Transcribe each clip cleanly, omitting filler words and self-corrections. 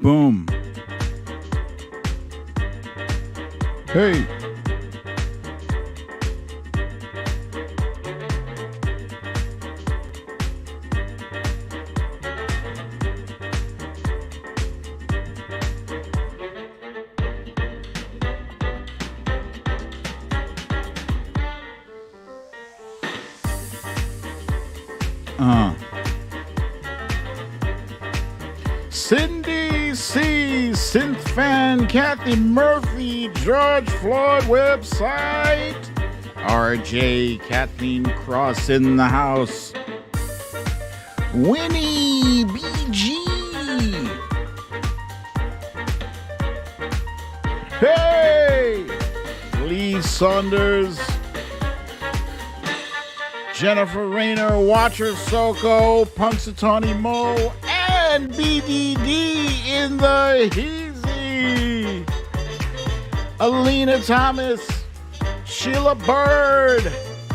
Boom. Hey. Cindy C, Synth Fan, Kathy Murphy, George Floyd website, RJ, Kathleen Cross in the house, Winnie BG, hey, Lee Saunders, Jennifer Rayner, Watcher Soko, Punxsutawney Mo, and BDD in the Heezy. Alina Thomas, Sheila Bird,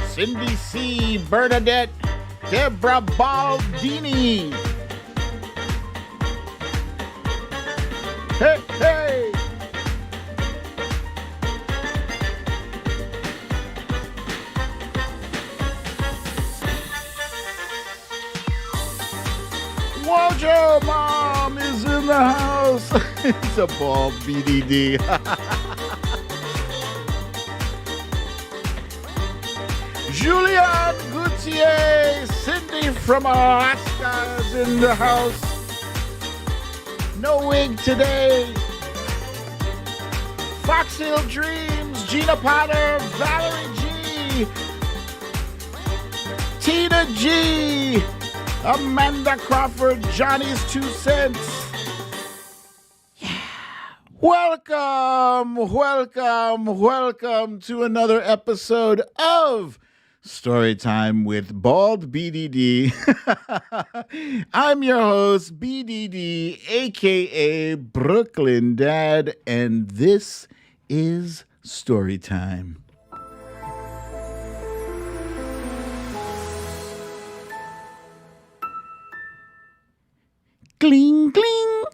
Cindy C, Bernadette, Deborah Baldini. Hey, hey. Wojo Mom is in the house. It's a ball, BDD. Julian Gauthier, Cindy from Alaska is in the house. No wig today. Fox Hill Dreams, Gina Potter, Valerie G, Tina G, Amanda Crawford, Johnny's 2 cents. Yeah. Welcome to another episode of Storytime with Bald BDD. I'm your host, BDD, aka Brooklyn Dad, and this is Storytime. Gling, gling.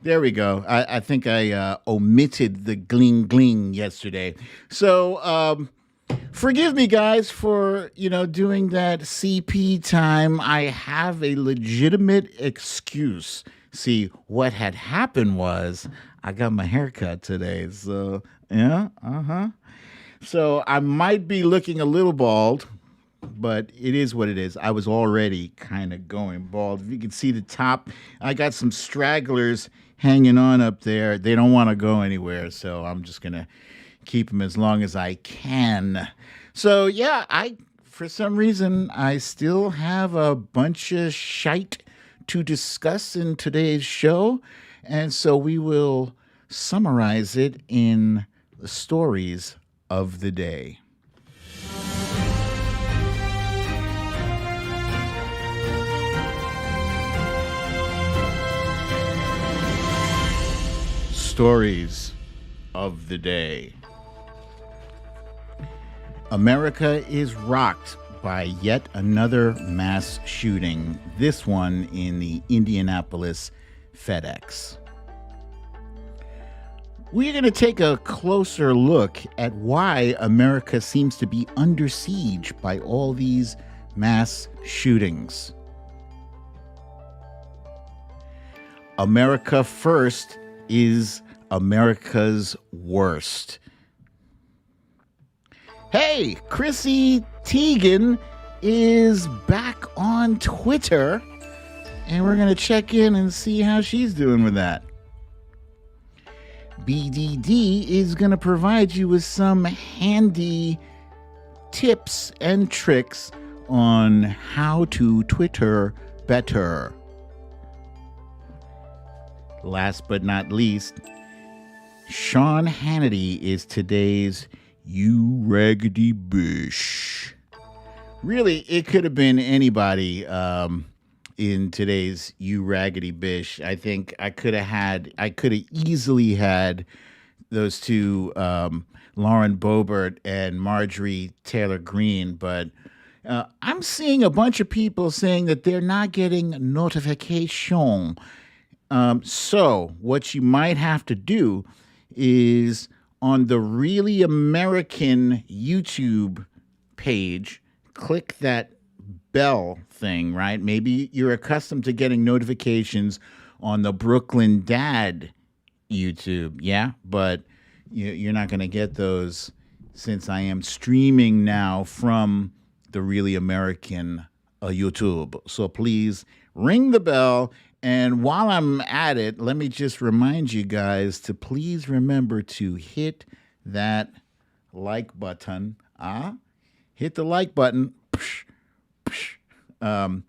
There we go. I think I omitted the gling, gling yesterday. So forgive me, guys, for, doing that CP time. I have a legitimate excuse. See, what had happened was I got my hair cut today. So, yeah, So I might be looking a little bald, but it is what it is. I was already kind of going bald. If you can see the top, I got some stragglers hanging on up there. They don't want to go anywhere, so I'm just going to keep them as long as I can. So, yeah, for some reason, I still have a bunch of shite to discuss in today's show, and so we will summarize it in the stories of the day. Stories of the day. America is rocked by yet another mass shooting, this one in the Indianapolis FedEx. We're going to take a closer look at why America seems to be under siege by all these mass shootings. America First is America's worst. Hey, Chrissy Teigen is back on Twitter, and we're going to check in and see how she's doing with that. BDD is going to provide you with some handy tips and tricks on how to Twitter better. Last but not least, Sean Hannity is today's You Raggedy Bish. Really, it could have been anybody in today's You Raggedy Bish. I think I could have easily had those two, Lauren Boebert and Marjorie Taylor Greene, but I'm seeing a bunch of people saying that they're not getting notification. So what you might have to do is on the Really American YouTube page, click that bell thing, right? Maybe you're accustomed to getting notifications on the Brooklyn Dad YouTube, yeah? But you're not going to get those since I am streaming now from the Really American YouTube. So please ring the bell. And while I'm at it, let me just remind you guys to please remember to hit that like button. Hit the like button. Psh, psh.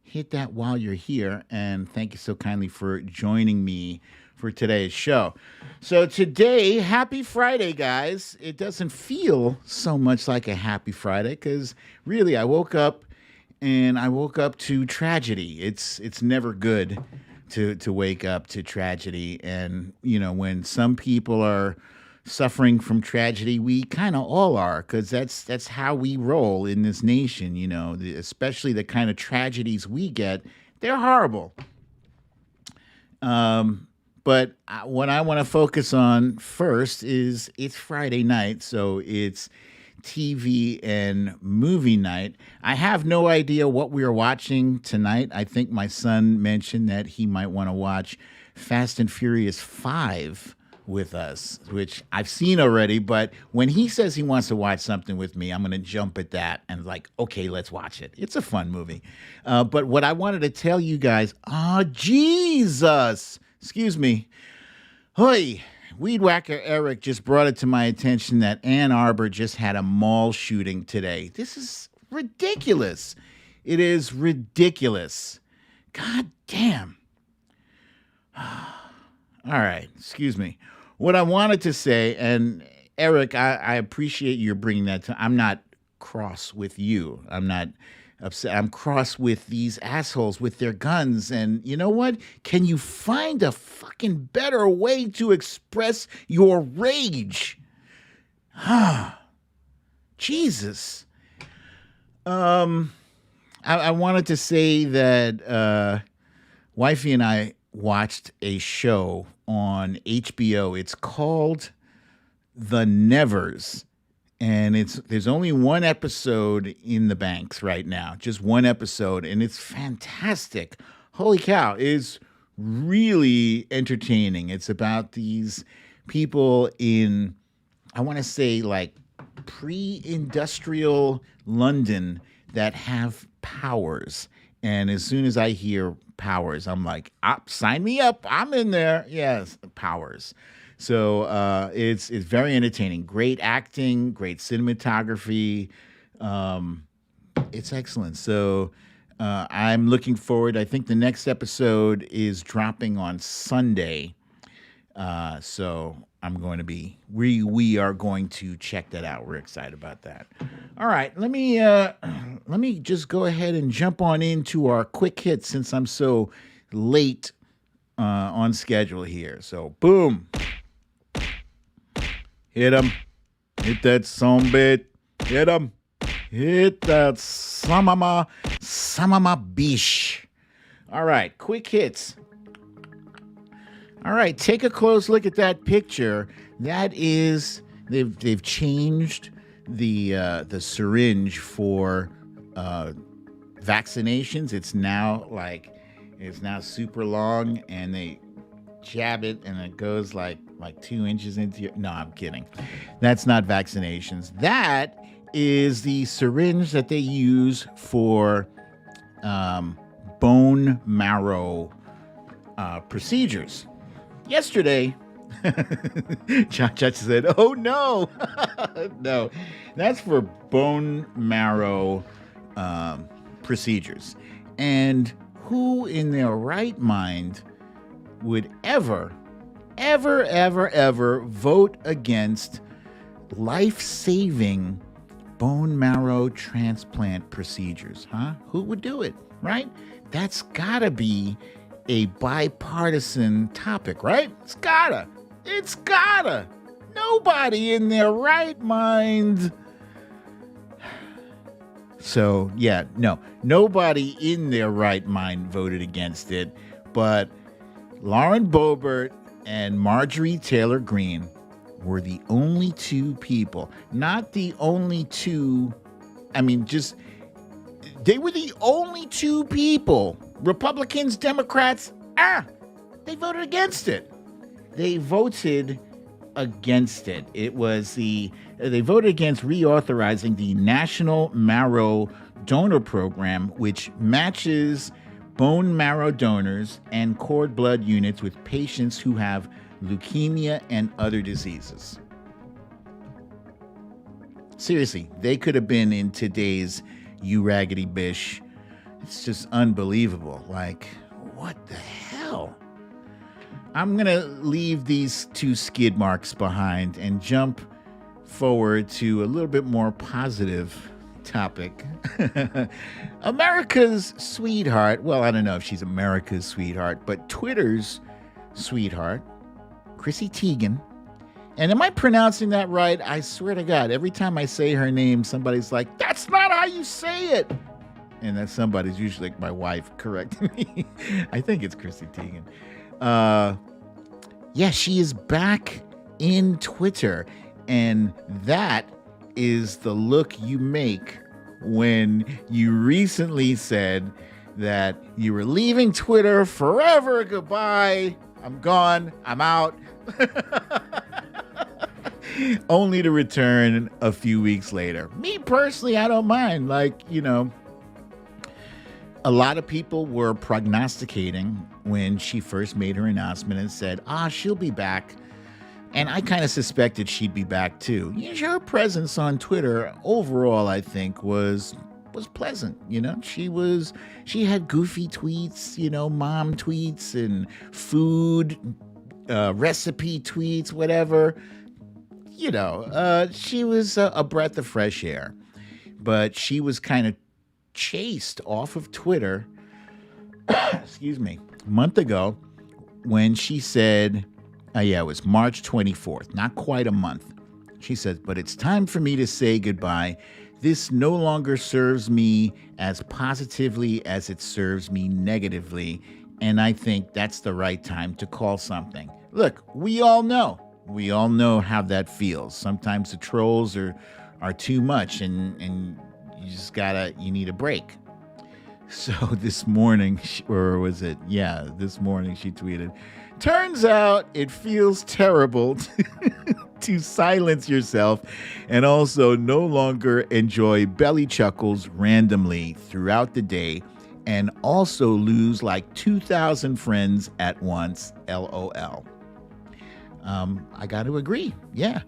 Hit that while you're here. And thank you so kindly for joining me for today's show. So today, happy Friday, guys. It doesn't feel so much like a happy Friday because really I woke up to tragedy. It's never good to wake up to tragedy. And, when some people are suffering from tragedy, we kind of all are, because that's how we roll in this nation, especially the kind of tragedies we get. They're horrible. But what I want to focus on first is it's Friday night, so it's TV and movie night. I have no idea what we are watching tonight. I think my son mentioned that he might want to watch Fast and Furious 5 with us, which I've seen already. But when he says he wants to watch something with me, I'm going to jump at that and okay, let's watch it. It's a fun movie. But what I wanted to tell you guys, Jesus, excuse me. Hoi. Weed Whacker Eric just brought it to my attention that Ann Arbor just had a mall shooting today. This is ridiculous. It is ridiculous. God damn. All right, excuse me. What I wanted to say, and Eric, I appreciate you bringing that to. I'm not cross with you. I'm not upset. I'm cross with these assholes with their guns. And you know what? Can you find a fucking better way to express your rage? Jesus. I wanted to say that wifey and I watched a show on HBO. It's called The Nevers. And there's only one episode in the banks right now, just one episode, and it's fantastic. Holy cow, it's really entertaining. It's about these people in, I want to say, pre-industrial London that have powers. And as soon as I hear powers, I'm like, sign me up. I'm in there. Yes, powers. So it's very entertaining. Great acting, great cinematography. It's excellent. So I'm looking forward. I think the next episode is dropping on Sunday. So we are going to check that out. We're excited about that. All right, let me just go ahead and jump on into our quick hits since I'm so late on schedule here. So boom. Hit him. Hit that zombie. Hit him. Hit that samama bish. All right, quick hits. All right, take a close look at that picture. That is, they've changed the syringe for vaccinations. It's now super long, and they jab it, and it goes like 2 inches into your. No, I'm kidding. That's not vaccinations. That is the syringe that they use for bone marrow procedures. Yesterday, Cha said, "Oh no, no, that's for bone marrow procedures." And who in their right mind would ever vote against life-saving bone marrow transplant procedures, huh? Who would do it, right? That's gotta be a bipartisan topic, right? It's gotta. Nobody in their right mind. So, yeah, no, nobody in their right mind voted against it, but Lauren Boebert and Marjorie Taylor Greene were the only two people, not the only two, they were the only two people, Republicans, Democrats, they voted against it. They voted against it. They voted against reauthorizing the National Marrow Donor Program, which matches bone marrow donors and cord blood units with patients who have leukemia and other diseases. Seriously, they could have been in today's You Raggedy Bish. It's just unbelievable. Like, what the hell? I'm going to leave these two skid marks behind and jump forward to a little bit more positive topic. America's sweetheart. Well, I don't know if she's America's sweetheart, but Twitter's sweetheart, Chrissy Teigen. And am I pronouncing that right? I swear to God, every time I say her name, somebody's like, that's not how you say it. And that somebody's usually like my wife correcting me. I think it's Chrissy Teigen. She is back in Twitter. And that is the look you make when you recently said that you were leaving Twitter forever. Goodbye. I'm gone. I'm out. Only to return a few weeks later. Me personally, I don't mind. A lot of people were prognosticating when she first made her announcement and said, she'll be back. And I kind of suspected she'd be back too. Her presence on Twitter overall, I think, was pleasant. She had goofy tweets, mom tweets and food, recipe tweets, whatever. She was a breath of fresh air. But she was kind of chased off of Twitter, excuse me, a month ago when she said, it was March 24th, not quite a month. She says, but it's time for me to say goodbye. This no longer serves me as positively as it serves me negatively. And I think that's the right time to call something. Look, we all know how that feels. Sometimes the trolls are too much and you just you need a break. So this morning, this morning she tweeted, turns out it feels terrible to silence yourself and also no longer enjoy belly chuckles randomly throughout the day and also lose like 2,000 friends at once, LOL. I got to agree. Yeah.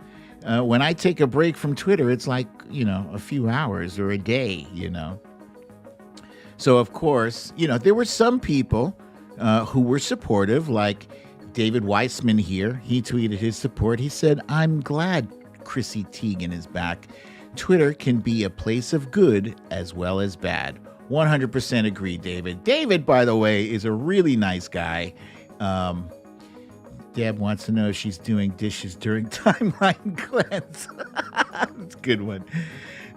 When I take a break from Twitter, it's like, a few hours or a day, So, of course, there were some people who were supportive, like David Weissman here. He tweeted his support. He said, I'm glad Chrissy Teigen is back. Twitter can be a place of good as well as bad. 100% agree, David. David, by the way, is a really nice guy. Deb wants to know if she's doing dishes during timeline cleanse. That's a good one.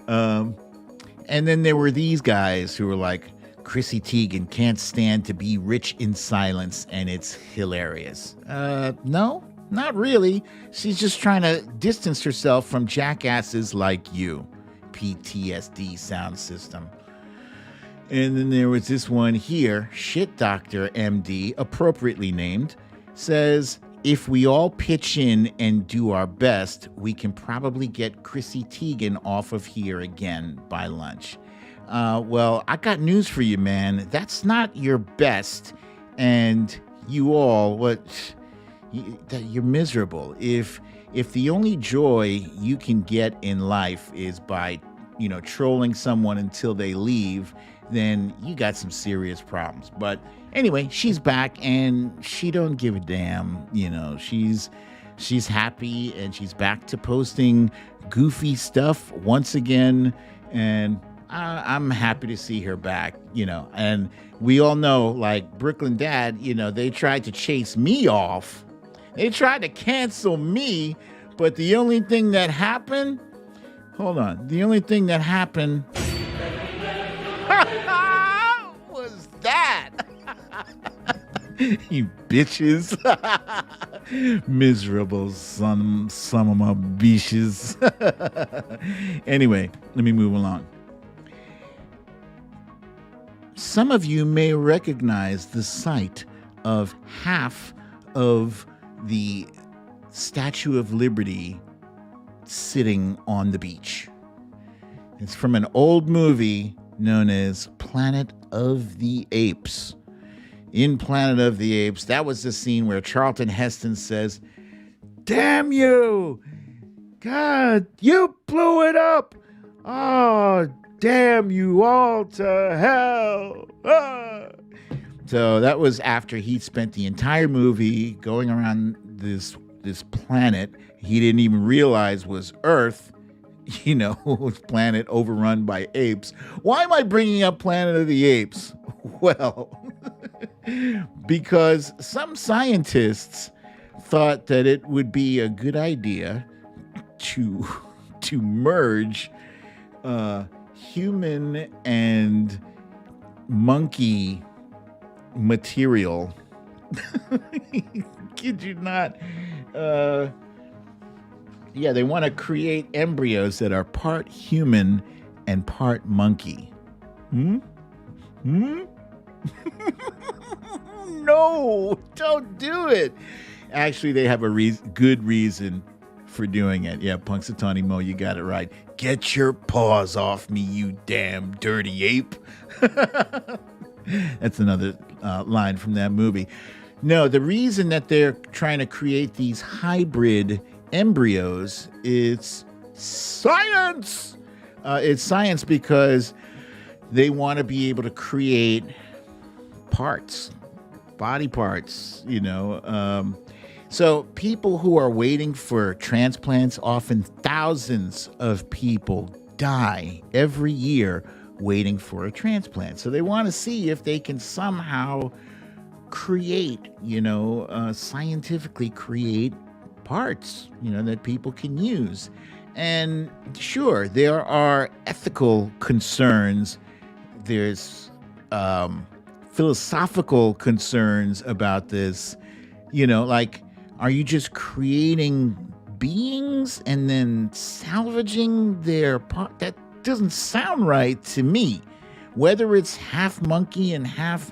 And then there were these guys who were like, Chrissy Teigen can't stand to be rich in silence, and it's hilarious. No, not really. She's just trying to distance herself from jackasses like you. PTSD sound system. And then there was this one here, Shit Doctor MD, appropriately named, says, if we all pitch in and do our best, we can probably get Chrissy Teigen off of here again by lunch. Well, I got news for you, man. That's not your best. And you all, you're miserable. If the only joy you can get in life is by, trolling someone until they leave, then you got some serious problems. But anyway, she's back and she don't give a damn. She's happy and she's back to posting goofy stuff once again. And I'm happy to see her back, and we all know, like Brooklyn Dad, they tried to chase me off. They tried to cancel me, but the only thing that happened was that. You bitches. Miserable some of my bitches. Anyway, let me move along. Some of you may recognize the sight of half of the Statue of Liberty sitting on the beach. It's from an old movie known as Planet of the Apes. In Planet of the Apes, that was the scene where Charlton Heston says, "Damn you! God, you blew it up! Oh, damn you all to hell!" Ah. So that was after he spent the entire movie going around this planet he didn't even realize was Earth, planet overrun by apes. Why am I bringing up Planet of the Apes? Well, because some scientists thought that it would be a good idea to merge human and monkey material. Kid you not. They want to create embryos that are part human and part monkey. No, don't do it. Actually, they have a good reason for doing it. Yeah, Punxsutawney Mo, you got it right. Get your paws off me, you damn dirty ape. That's another line from that movie. No, the reason that they're trying to create these hybrid embryos is science. It's science because they want to be able to create parts, body parts, So people who are waiting for transplants, often thousands of people die every year waiting for a transplant. So they want to see if they can somehow create, scientifically create parts, that people can use. And sure, there are ethical concerns. There's philosophical concerns about this, are you just creating beings and then salvaging their part? That doesn't sound right to me. Whether it's half monkey and half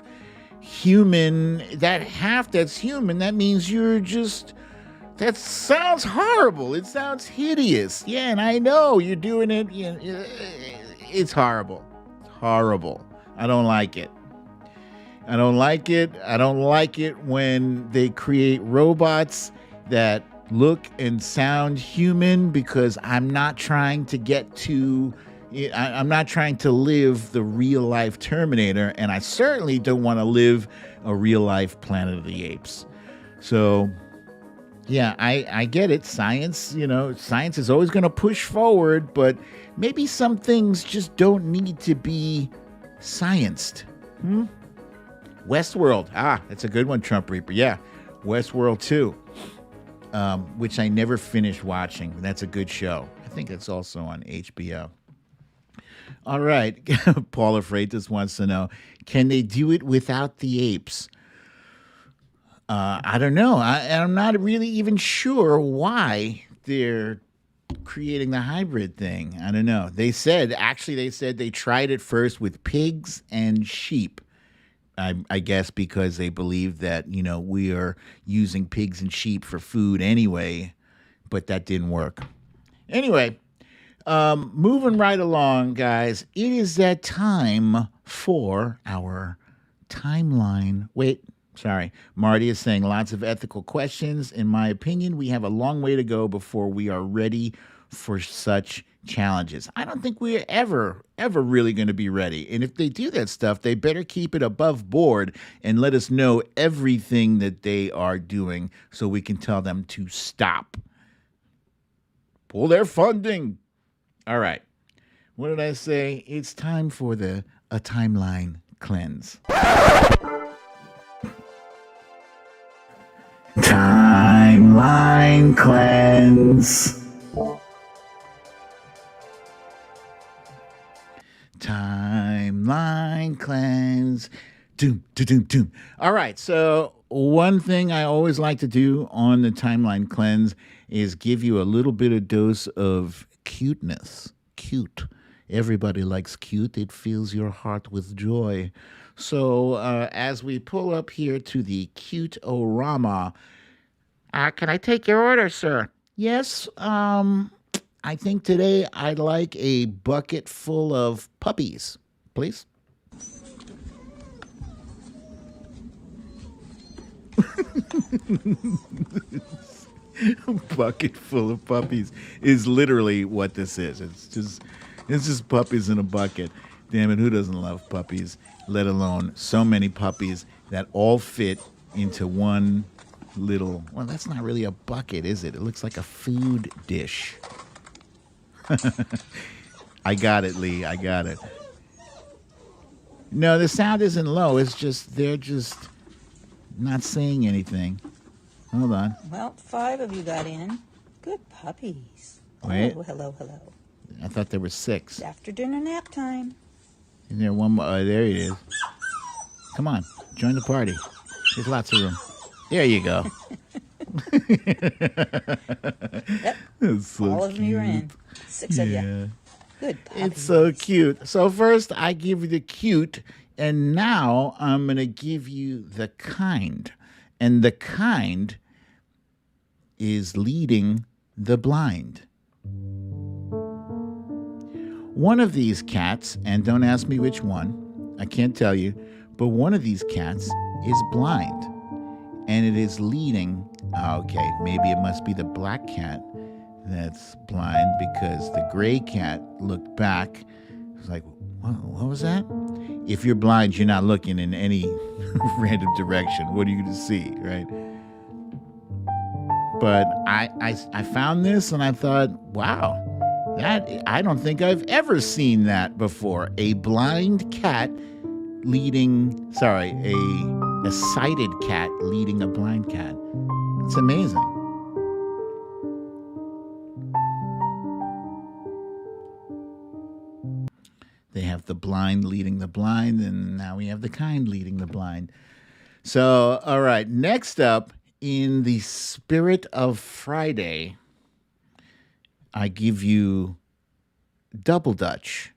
human, that half that's human, that means that sounds horrible. It sounds hideous. Yeah, and I know you're doing it. It's horrible. It's horrible. I don't like it. I don't like it when they create robots that look and sound human, because I'm not trying to live the real life Terminator, and I certainly don't want to live a real life Planet of the Apes. So, yeah, I get it. Science is always going to push forward, but maybe some things just don't need to be scienced. Westworld. That's a good one, Trump Reaper. Yeah, Westworld 2, which I never finished watching. That's a good show. I think it's also on HBO. All right. Paula Freitas wants to know, can they do it without the apes? I don't know. I'm not really even sure why they're creating the hybrid thing. I don't know. They said they tried it first with pigs and sheep. I guess because they believe that, we are using pigs and sheep for food anyway, but that didn't work. Anyway, moving right along, guys, it is that time for our timeline. Wait, sorry. Marty is saying lots of ethical questions. In my opinion, we have a long way to go before we are ready for such challenges. I don't think we're ever really going to be ready. And if they do that stuff, they better keep it above board and let us know everything that they are doing so we can tell them to stop. Pull their funding. All right. What did I say? It's time for a timeline cleanse. Timeline cleanse. Timeline cleanse. doom, doom, doom. All right. So one thing I always like to do on the timeline cleanse is give you a little bit of dose of cuteness. Cute. Everybody likes cute. It fills your heart with joy. So as we pull up here to the cute orama, can I take your order, sir? Yes. I think today I'd like a bucket full of puppies, please. Bucket full of puppies is literally what this is. It's just puppies in a bucket. Damn it, who doesn't love puppies? Let alone so many puppies that all fit into one little. Well, that's not really a bucket, is it? It looks like a food dish. I got it, Lee. I got it. No, the sound isn't low. It's just they're just not saying anything. Hold on. Well, 5 of you got in. Good puppies. Wait. Oh, hello, hello. I thought there were 6. It's after dinner nap time. Is there one more? Oh, there he is. Come on, join the party. There's lots of room. There you go. Yep. So all of you are in. 6 of Yeah. you. Good puppies. It's so cute. So first I give you the cute, and now I'm going to give you the kind. And the kind is leading the blind. One of these cats, and don't ask me which one, I can't tell you, but one of these cats is blind. And it is leading, okay, maybe it must be the black cat that's blind, because the gray cat looked back. It was like, what was that? If you're blind, you're not looking in any random direction. What are you going to see, right? But I found this and I thought, wow, I don't think I've ever seen that before. A blind cat a sighted cat leading a blind cat. It's amazing. They have the blind leading the blind, and now we have the kind leading the blind. So, all right, next up, in the spirit of Friday, I give you double Dutch,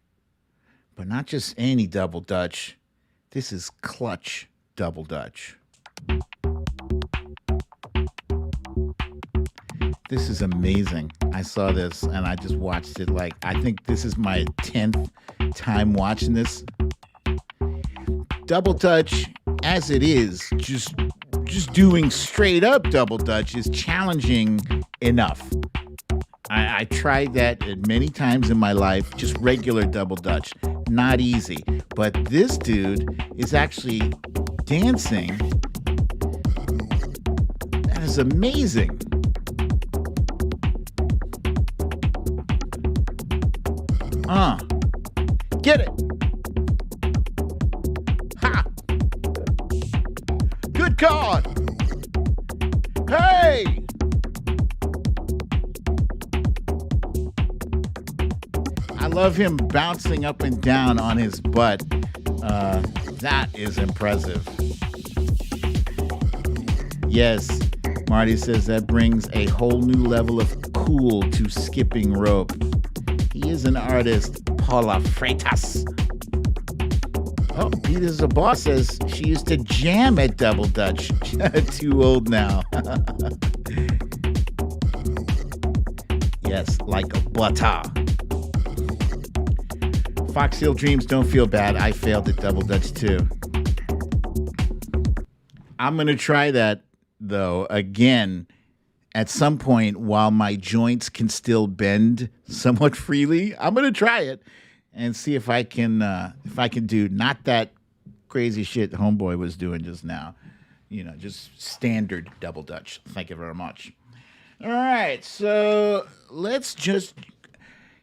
but not just any double Dutch. This is clutch double Dutch. This is amazing. I saw this and I just watched it I think this is my 10th time watching this. Double Dutch, as it is, just doing straight up double Dutch is challenging enough. I tried that many times in my life, just regular double Dutch. Not easy. But this dude is actually dancing. That is amazing. Get it. Ha! Good God. Hey! I love him bouncing up and down on his butt. That is impressive. Yes, Marty says that brings a whole new level of cool to skipping rope. He is an artist, Paula Freitas. Oh, Peter's a boss says she used to jam at double Dutch. Too old now. Yes, like a butter. Fox Hill Dreams, don't feel bad. I failed at double Dutch too. I'm going to try that, though, again, at some point while my joints can still bend somewhat freely. I'm going to try it and see if I can do not that crazy shit Homeboy was doing just now. Just standard double Dutch. Thank you very much. All right, so let's just,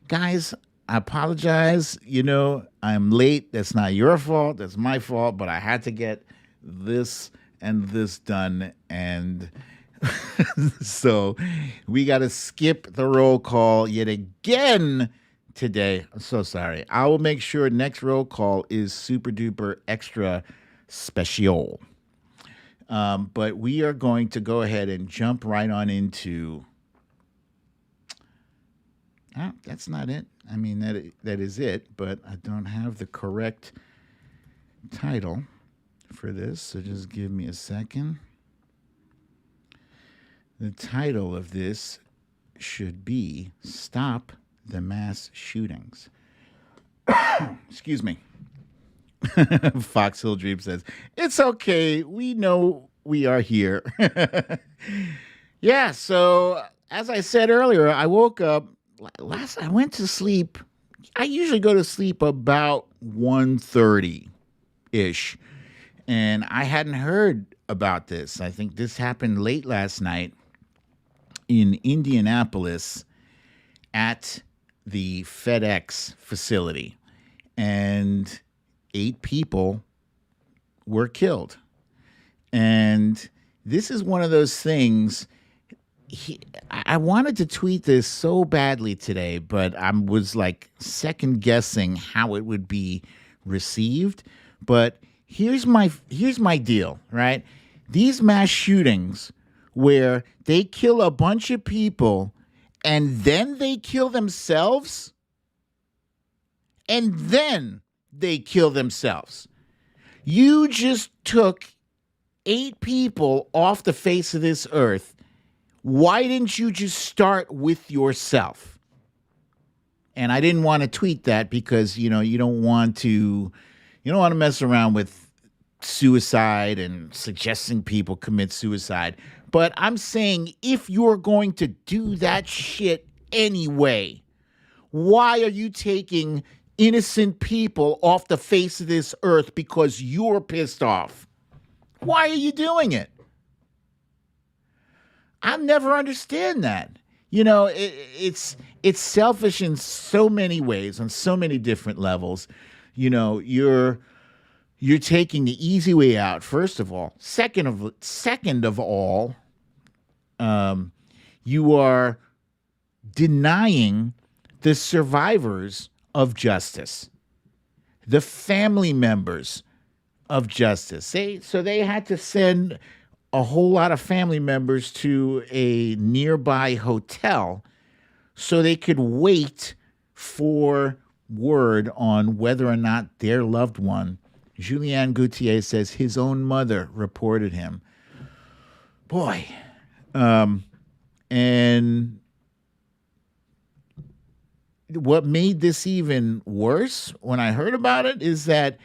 guys, I apologize. I'm late. That's not your fault. That's my fault. But I had to get this and this done. And so we got to skip the roll call yet again today. I'm so sorry. I will make sure next roll call is super duper extra special. But we are going to go ahead and jump right on into. That's not it. I mean, that is it, but I don't have the correct title for this, so just give me a second. The title of this should be Stop the Mass Shootings. Excuse me. Foxhill Dream says, it's okay. We know we are here. Yeah, so as I said earlier, I woke up. I went to sleep. I usually go to sleep about 1:30-ish. And I hadn't heard about this. I think this happened late last night in Indianapolis at the FedEx facility. And 8 people were killed. And this is one of those things. I wanted to tweet this so badly today, but I was like second guessing how it would be received. But here's my deal, right? These mass shootings where they kill a bunch of people and then they kill themselves, and then they kill themselves. You just took 8 people off the face of this earth. Why didn't you just start with yourself? And I didn't want to tweet that because, you don't want to mess around with suicide and suggesting people commit suicide. But I'm saying, if you're going to do that shit anyway, why are you taking innocent people off the face of this earth because you're pissed off? Why are you doing it? I'll never understand that. It's selfish in so many ways, on so many different levels. You're taking the easy way out, first of all. Second of all, you are denying the survivors of justice, the family members of justice. So they had to send a whole lot of family members to a nearby hotel so they could wait for word on whether or not their loved one, Julian Gauthier says his own mother reported him. Boy. And what made this even worse when I heard about it is that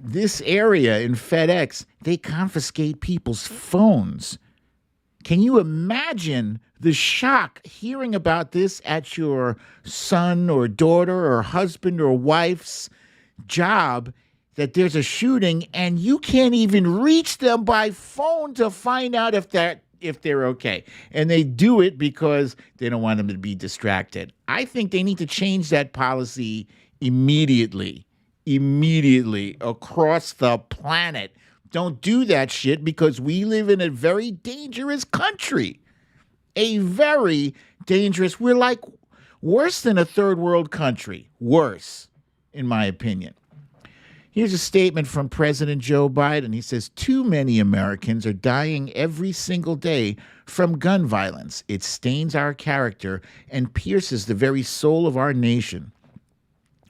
this area in FedEx, they confiscate people's phones. Can you imagine the shock hearing about this at your son or daughter or husband or wife's job, that there's a shooting and you can't even reach them by phone to find out if they're okay? And they do it because they don't want them to be distracted. I think they need to change that policy immediately across the planet. Don't do that shit, because we live in a very dangerous country. A very dangerous. We're like worse than a third world country. Worse, in my opinion. Here's a statement from President Joe Biden. He says, too many Americans are dying every single day from gun violence. It stains our character and pierces the very soul of our nation.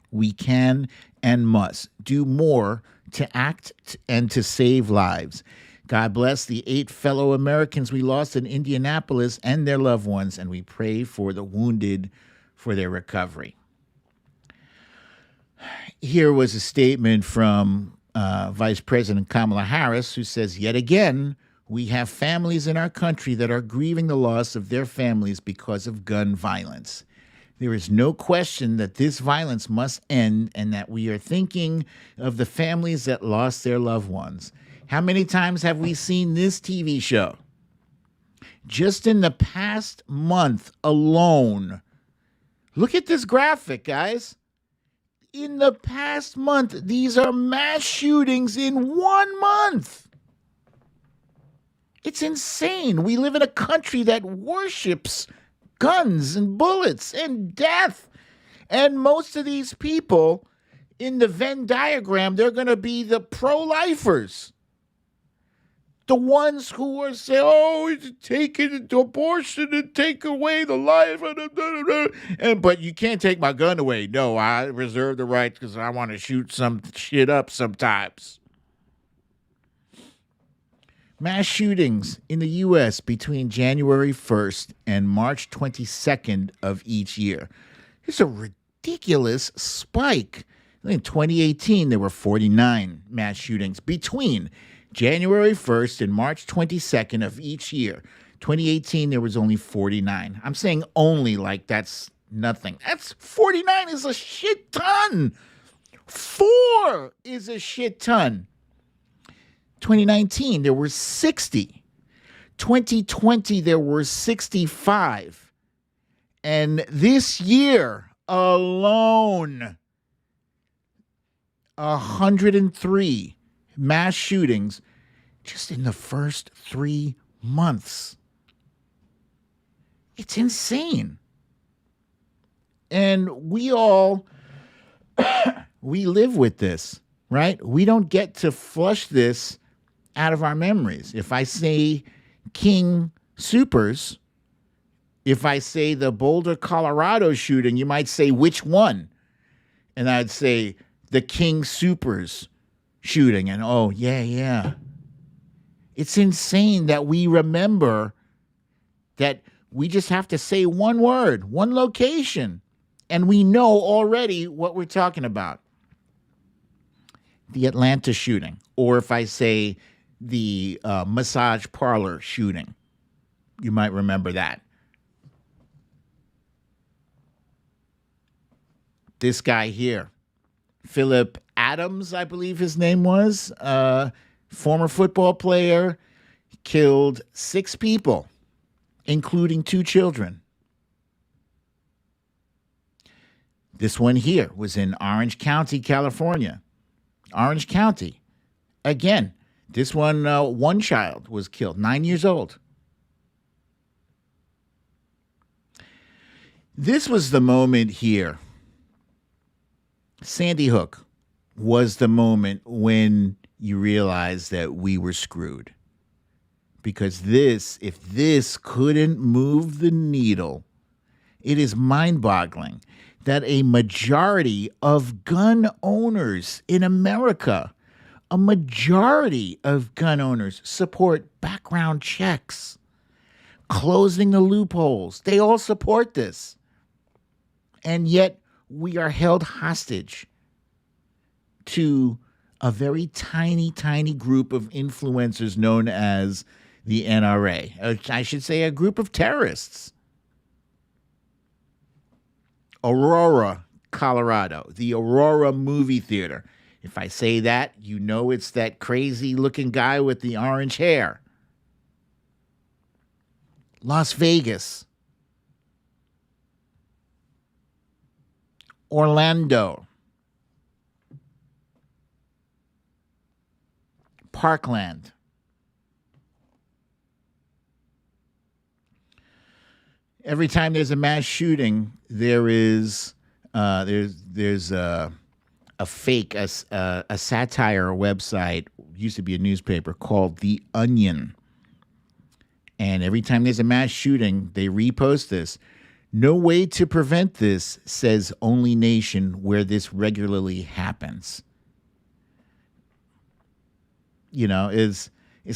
We can and must do more to act and to save lives. God bless the 8 fellow Americans we lost in Indianapolis and their loved ones, and we pray for the wounded for their recovery. Here was a statement from Vice President Kamala Harris, who says, yet again, we have families in our country that are grieving the loss of their families because of gun violence. There is no question that this violence must end, and that we are thinking of the families that lost their loved ones. How many times have we seen this TV show? Just in the past month alone. Look at this graphic, guys. In the past month, these are mass shootings in 1 month. It's insane. We live in a country that worships guns and bullets and death. And most of these people in the Venn diagram, they're going to be the pro-lifers. The ones who are saying, oh, take it, abortion and take away the life. But you can't take my gun away. No, I reserve the right because I want to shoot some shit up sometimes. Mass shootings in the U.S. between January 1st and March 22nd of each year. It's a ridiculous spike. In 2018, there were 49 mass shootings between January 1st and March 22nd of each year. 2018, there was only 49. I'm saying only like that's nothing. That's 49 is a shit ton. 4 is a shit ton. 2019, there were 60. 2020, there were 65. And this year alone, 103 mass shootings just in the first 3 months. It's insane. And we all, we live with this, right? We don't get to flush this out of our memories. If I say King Supers, if I say the Boulder, Colorado shooting, you might say, which one? And I'd say the King Supers shooting. And oh, yeah. It's insane that we remember that we just have to say one word, one location, and we know already what we're talking about. The Atlanta shooting, or if I say the massage parlor shooting, you might remember that. This guy here, Philip Adams, I believe his name was, former football player, killed 6 people, including 2 children. This one here was in Orange County, California. Orange County. Again, this one, one child was killed, 9 years old. This was the moment here. Sandy Hook was the moment when you realized that we were screwed. Because if this couldn't move the needle, it is mind-boggling that a majority of gun owners in America, a majority of gun owners support background checks, closing the loopholes. They all support this. And yet we are held hostage to a very tiny, tiny group of influencers known as the NRA. I should say a group of terrorists. Aurora, Colorado, the Aurora movie theater. If I say that, you know it's that crazy looking guy with the orange hair. Las Vegas. Orlando. Parkland. Every time there's a mass shooting, there's a fake, a satire website, used to be a newspaper, called The Onion. And every time there's a mass shooting, they repost this. No way to prevent this, says only nation where this regularly happens. You know, it's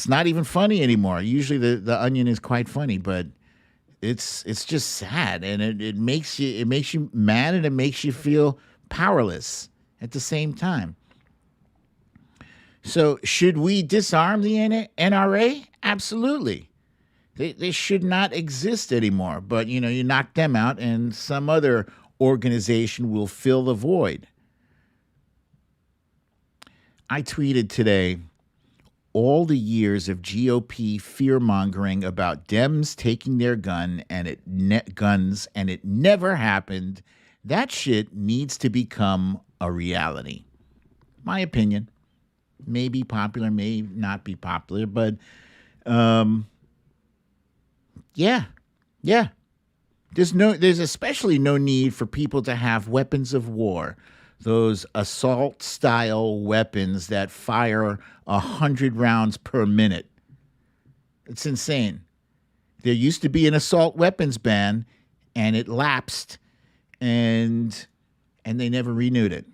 not even funny anymore. Usually the Onion is quite funny, but it's just sad, and it makes you mad, and it makes you feel powerless at the same time. So should we disarm the NRA? Absolutely. They should not exist anymore. But, you know, you knock them out and some other organization will fill the void. I tweeted today, all the years of GOP fear-mongering about Dems taking their guns and it never happened, that shit needs to become a reality. My opinion. May be popular, may not be popular, but yeah. There's especially no need for people to have weapons of war, those assault-style weapons that fire 100 rounds per minute. It's insane. There used to be an assault weapons ban, and it lapsed, and they never renewed it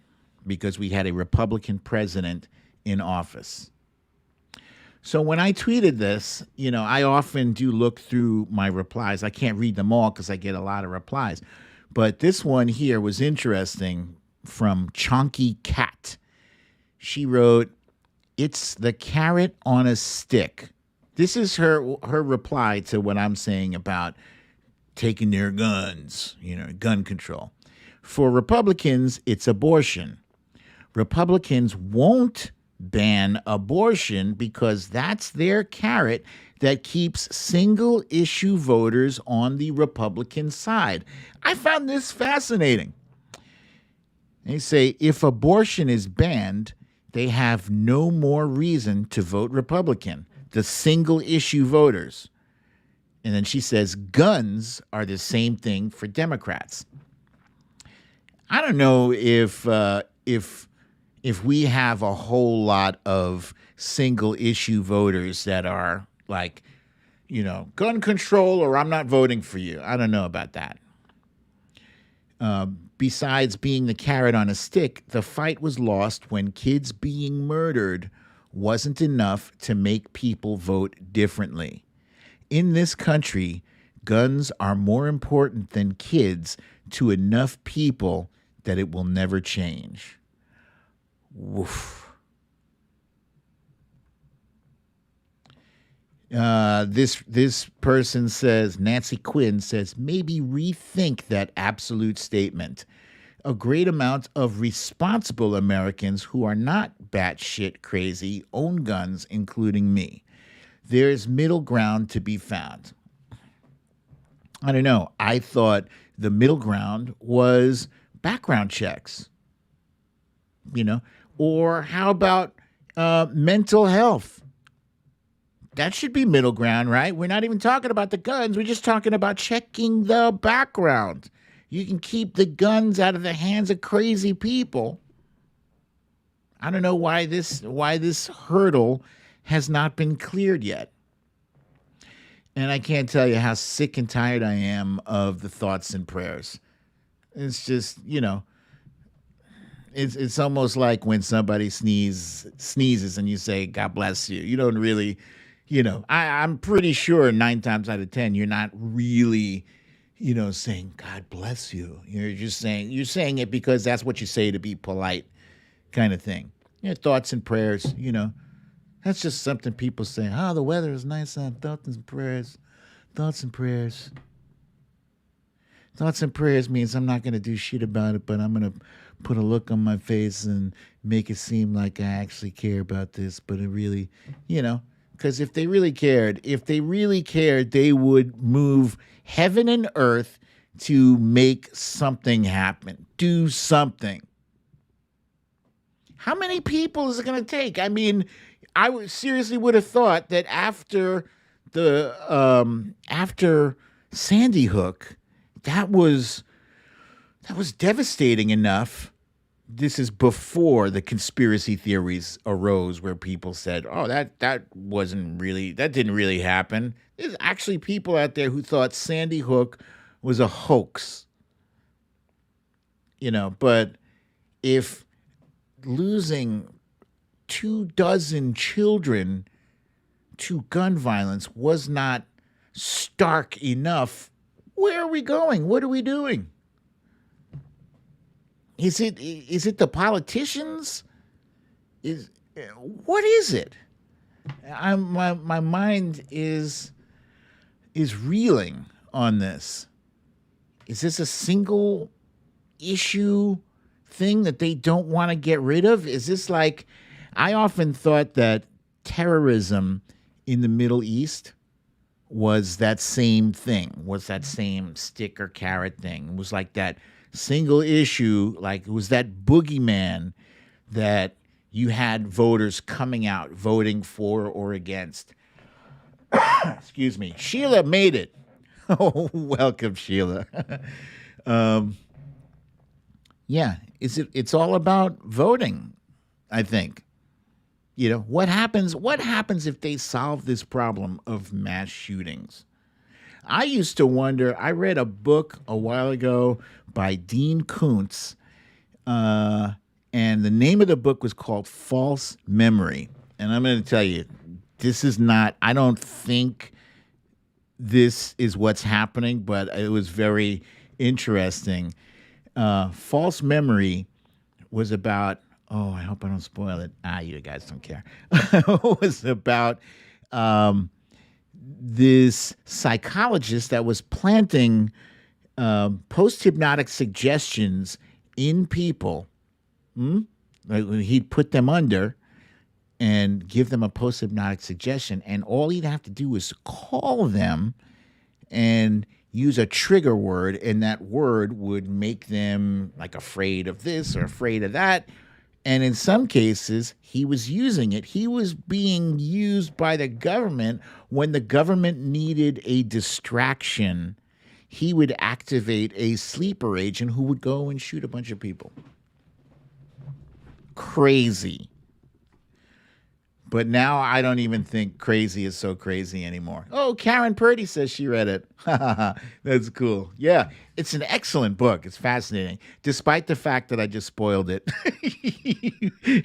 because we had a Republican president in office. So when I tweeted this, I often do look through my replies. I can't read them all because I get a lot of replies. But this one here was interesting from Chonky Cat. She wrote, "It's the carrot on a stick." This is her reply to what I'm saying about taking their guns, gun control. For Republicans, it's abortion. Republicans won't ban abortion because that's their carrot that keeps single-issue voters on the Republican side. I found this fascinating. They say if abortion is banned, they have no more reason to vote Republican, the single-issue voters. And then she says guns are the same thing for Democrats. I don't know if we have a whole lot of single-issue voters that are like, gun control or I'm not voting for you. I don't know about that. Besides being the carrot on a stick, the fight was lost when kids being murdered wasn't enough to make people vote differently. In this country, guns are more important than kids to enough people that it will never change. Woof. This person says, Nancy Quinn says, maybe rethink that absolute statement. A great amount of responsible Americans who are not batshit crazy own guns, including me. There's middle ground to be found. I don't know. I thought the middle ground was background checks, or how about mental health? That should be middle ground, right? We're not even talking about the guns. We're just talking about checking the background. You can keep the guns out of the hands of crazy people. I don't know why this hurdle has not been cleared yet. And I can't tell you how sick and tired I am of the thoughts and prayers. It's just, it's almost like when somebody sneezes and you say, God bless you. You don't really, I'm pretty sure 9 times out of 10, you're not really, saying, God bless you. You're saying it because that's what you say to be polite kind of thing. Thoughts and prayers, that's just something people say. Oh, the weather is nice on thoughts and prayers. Thoughts and prayers. Thoughts and prayers means I'm not going to do shit about it, but I'm going to put a look on my face and make it seem like I actually care about this. But it really, because if they really cared, they would move heaven and earth to make something happen. Do something. How many people is it going to take? I mean, I seriously would have thought that after Sandy Hook, that was devastating enough. This is before the conspiracy theories arose, where people said, "Oh, that didn't really happen." There's actually people out there who thought Sandy Hook was a hoax. But if losing 24 children to gun violence was not stark enough, where are we going? What are we doing? Is it the politicians? What is it? My mind is reeling on this. Is this a single issue thing that they don't want to get rid of? Is this like, I often thought that terrorism in the Middle East was that same thing, was that same stick or carrot thing. It was like that single issue, like it was that boogeyman that you had voters coming out, voting for or against. Excuse me. Sheila made it. Oh, welcome, Sheila. Yeah, It's all about voting, I think. What happens if they solve this problem of mass shootings? I used to wonder. I read a book a while ago by Dean Koontz, uh, and the name of the book was called False Memory. And I'm going to tell you, this is not, I don't think this is what's happening, but it was very interesting. False Memory was about, oh, I hope I don't spoil it. You guys don't care. It was about this psychologist that was planting post hypnotic suggestions in people. Like, he'd put them under and give them a post hypnotic suggestion, and all he'd have to do was call them and use a trigger word, and that word would make them like afraid of this or afraid of that. And in some cases, he was using it. He was being used by the government when the government needed a distraction. He would activate a sleeper agent who would go and shoot a bunch of people. Crazy. But now I don't even think crazy is so crazy anymore. Oh, Karen Purdy says she read it. That's cool. Yeah, it's an excellent book. It's fascinating, despite the fact that I just spoiled it.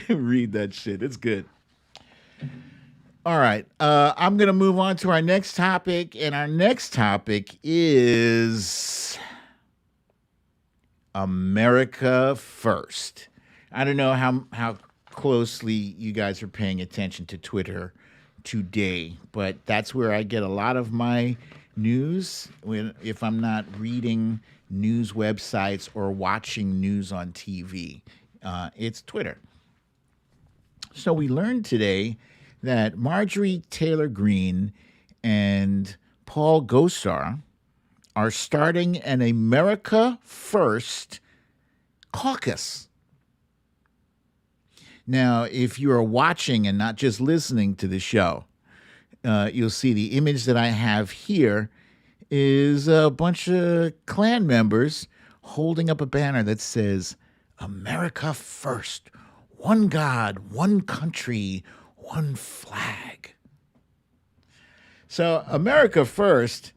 Read that shit. It's good. All right. I'm going to move on to our next topic. And our next topic is America First. I don't know how closely you guys are paying attention to Twitter today, but that's where I get a lot of my news if I'm not reading news websites or watching news on TV. It's Twitter. So we learned today that Marjorie Taylor Greene and Paul Gosar are starting an America First caucus. Now, if you are watching and not just listening to the show, you'll see the image that I have here is a bunch of Klan members holding up a banner that says, America First, one God, one country, one flag. So America First,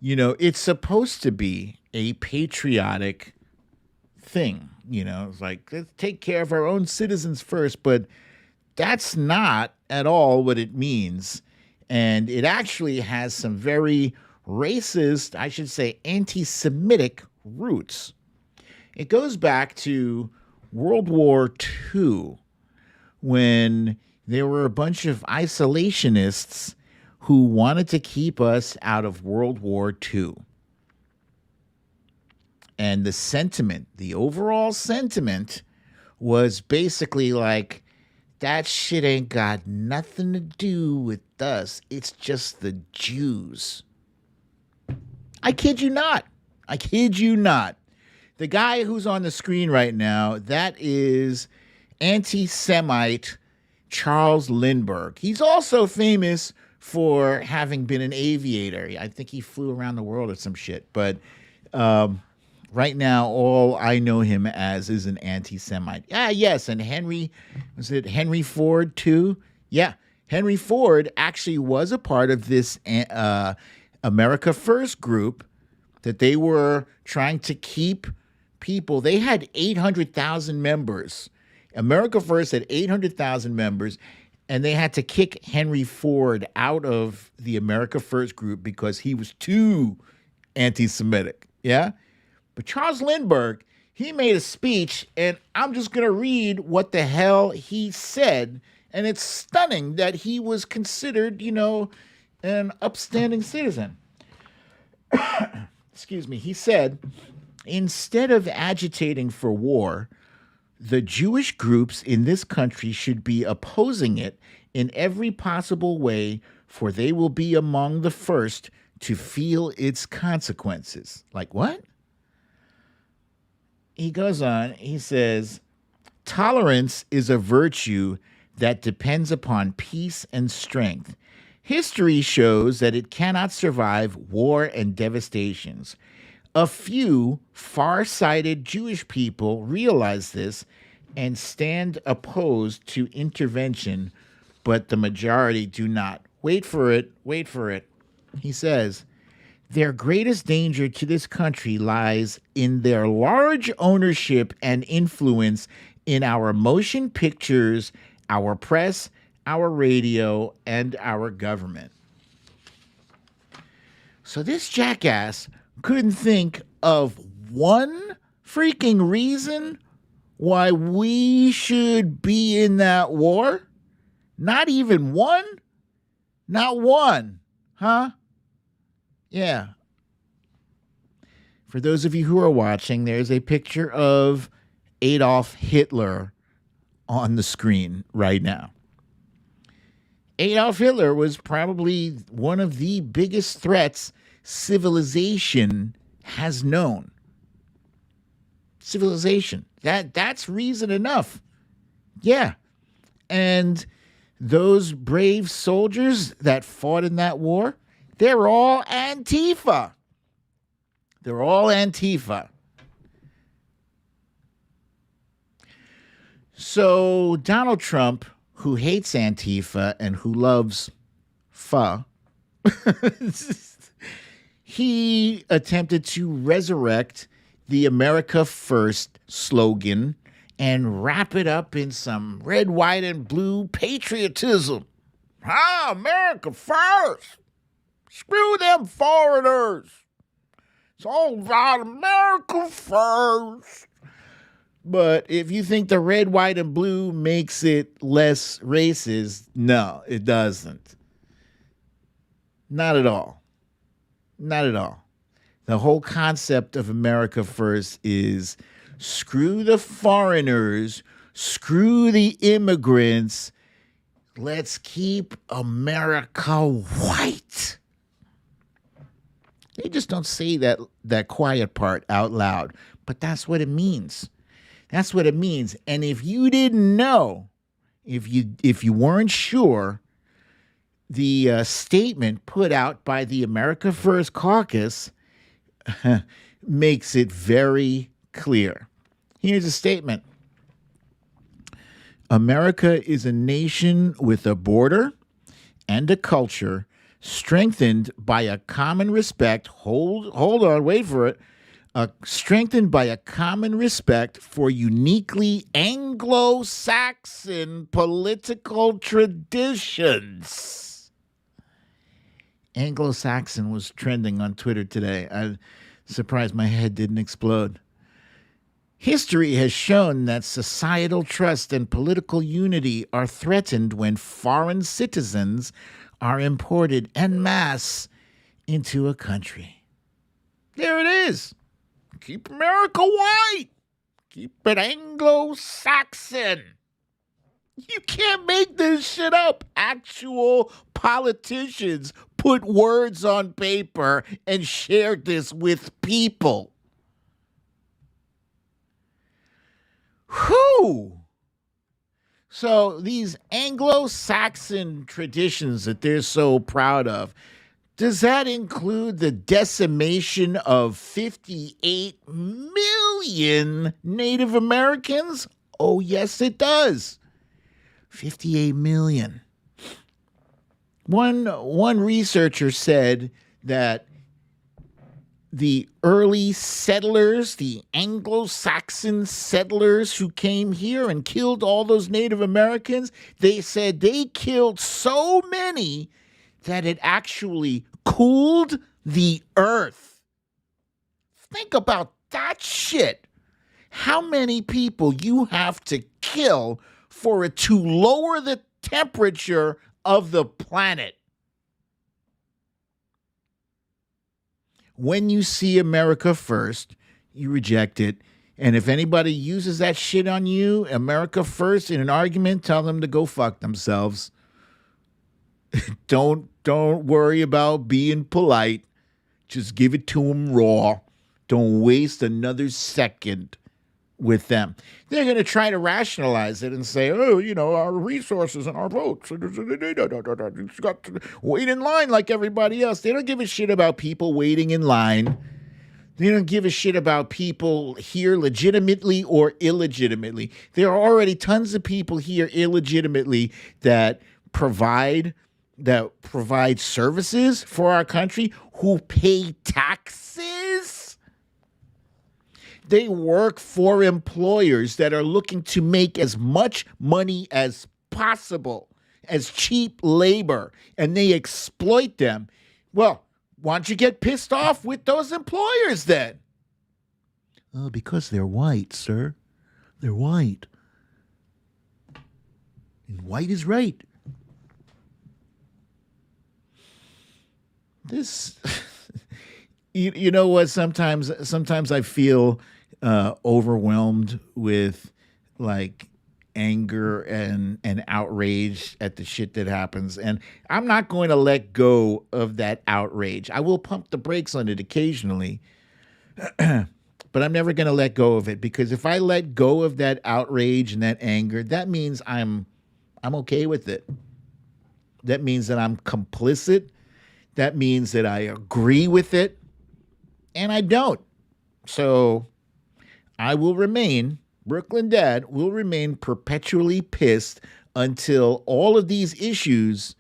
it's supposed to be a patriotic thing. It's like, let's take care of our own citizens first, but that's not at all what it means. And it actually has some very racist, I should say, anti-Semitic roots. It goes back to World War II, when there were a bunch of isolationists who wanted to keep us out of World War II. And the overall sentiment was basically like, that shit ain't got nothing to do with us. It's just the Jews. I kid you not. The guy who's on the screen right now, that is anti-Semite Charles Lindbergh. He's also famous for having been an aviator. I think he flew around the world or some shit. But right now, all I know him as is an anti-Semite. Yes, and Henry Ford too? Yeah, Henry Ford actually was a part of this America First group that they were trying to keep people. They had 800,000 members. America First had 800,000 members, and they had to kick Henry Ford out of the America First group because he was too anti-Semitic. Yeah? But Charles Lindbergh, he made a speech, and I'm just going to read what the hell he said. And it's stunning that he was considered, an upstanding citizen. Excuse me. He said, instead of agitating for war, the Jewish groups in this country should be opposing it in every possible way, for they will be among the first to feel its consequences. Like what? He goes on, he says, tolerance is a virtue that depends upon peace and strength. History shows that it cannot survive war and devastations. A few far-sighted Jewish people realize this and stand opposed to intervention, but the majority do not. Wait for it, wait for it. He says, their greatest danger to this country lies in their large ownership and influence in our motion pictures, our press, our radio, and our government. So this jackass couldn't think of one freaking reason why we should be in that war? Not even one? Not one, huh? Yeah. For those of you who are watching, there's a picture of Adolf Hitler on the screen right now. Adolf Hitler was probably one of the biggest threats civilization has known. Civilization. That's reason enough. Yeah. And those brave soldiers that fought in that war, they're all Antifa. They're all Antifa. So Donald Trump, who hates Antifa and who loves pho, he attempted to resurrect the America First slogan and wrap it up in some red, white, and blue patriotism. Ah, America first. Screw them foreigners. It's all about America first. But if you think the red, white, and blue makes it less racist, no, it doesn't. Not at all. Not at all. The whole concept of America first is screw the foreigners, screw the immigrants. Let's keep America white. They just don't say that quiet part out loud, but that's what it means. That's what it means. And if you didn't know, if you weren't sure, the statement put out by the America First Caucus makes it very clear. Here's a statement. America is a nation with a border and a culture strengthened by a common respect. Hold on, wait for it. Strengthened by a common respect for uniquely Anglo-Saxon political traditions. Anglo-Saxon was trending on Twitter today. I'm surprised my head didn't explode. History has shown that societal trust and political unity are threatened when foreign citizens are imported en masse into a country. There it is. Keep America white. Keep it Anglo-Saxon. You can't make this shit up. Actual politicians put words on paper and share this with people. Whew. So these Anglo-Saxon traditions that they're so proud of, does that include the decimation of 58 million Native Americans? Oh, yes, it does. 58 million. One researcher said that the early settlers, the Anglo-Saxon settlers who came here and killed all those Native Americans, they said they killed so many that it actually cooled the earth. Think about that shit. How many people you have to kill for it to lower the temperature of the planet? When you see America First, you reject it. And if anybody uses that shit on you, America First, in an argument, tell them to go fuck themselves. Don't worry about being polite. Just give it to them raw. Don't waste another second with them. They're going to try to rationalize it and say, oh, you know, our resources and our votes. It's got to wait in line like everybody else. They don't give a shit about people waiting in line. They don't give a shit about people here legitimately or illegitimately. There are already tons of people here illegitimately that provide services for our country, who pay taxes. They work for employers that are looking to make as much money as possible, as cheap labor, and they exploit them. Well, why don't you get pissed off with those employers then? Oh, because they're white, sir. They're white. And white is right. This, you know what? Sometimes I feel overwhelmed with like anger and outrage at the shit that happens, and I'm not going to let go of that outrage. I will pump the brakes on it occasionally, but I'm never going to let go of it, because if I let go of that outrage and that anger, that means I'm okay with it. That means that I'm complicit. That means that I agree with it, and I don't. So I will remain, Brooklyn Dad will remain perpetually pissed until all of these issues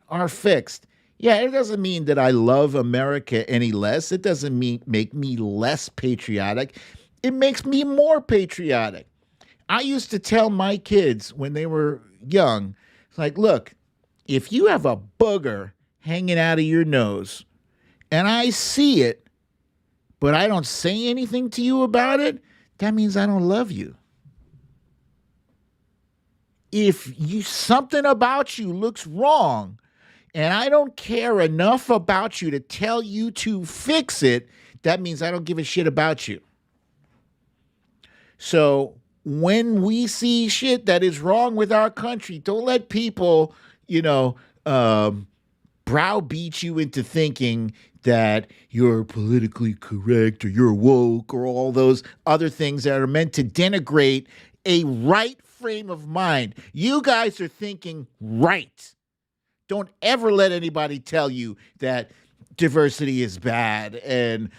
are fixed. Yeah, it doesn't mean that I love America any less. It doesn't make me less patriotic. It makes me more patriotic. I used to tell my kids when they were young, it's like, look, if you have a booger hanging out of your nose and I see it, but I don't say anything to you about it, that means I don't love you. If something about you looks wrong and I don't care enough about you to tell you to fix it, that means I don't give a shit about you. So when we see shit that is wrong with our country, don't let people, browbeat you into thinking that you're politically correct or you're woke or all those other things that are meant to denigrate a right frame of mind. You guys are thinking right. Don't ever let anybody tell you that diversity is bad and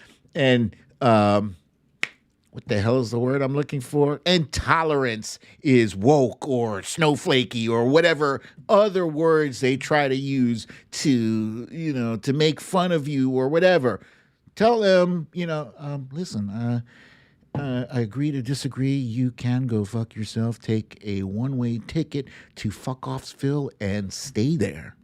what the hell is the word I'm looking for? Intolerance is woke or snowflakey or whatever other words they try to use to make fun of you or whatever. Tell them, listen, I agree to disagree. You can go fuck yourself. Take a one-way ticket to fuck offsville and stay there.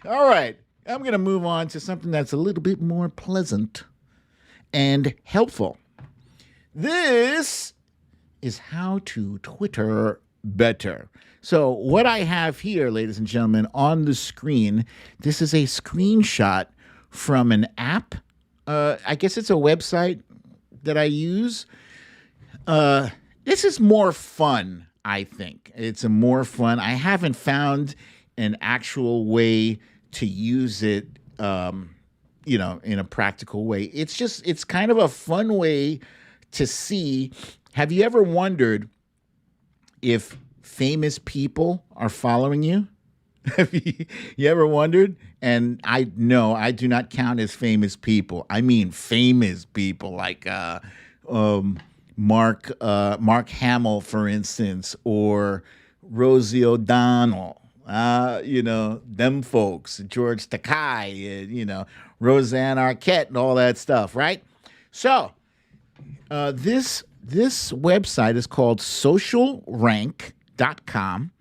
All right. I'm going to move on to something that's a little bit more pleasant and helpful. This is how to Twitter better. So what I have here, ladies and gentlemen, on the screen, this is a screenshot from an app. I guess it's a website that I use. This is more fun, I think. It's more fun. I haven't found an actual way to use it, in a practical way. It's kind of a fun way to see. Have you ever wondered if famous people are following you? Have you ever wondered? And I do not count as famous people. I mean famous people like Mark Hamill, for instance, or Rosie O'Donnell. Them folks, George Takei, Roseanne Arquette and all that stuff, right? So this website is called socialrank.com.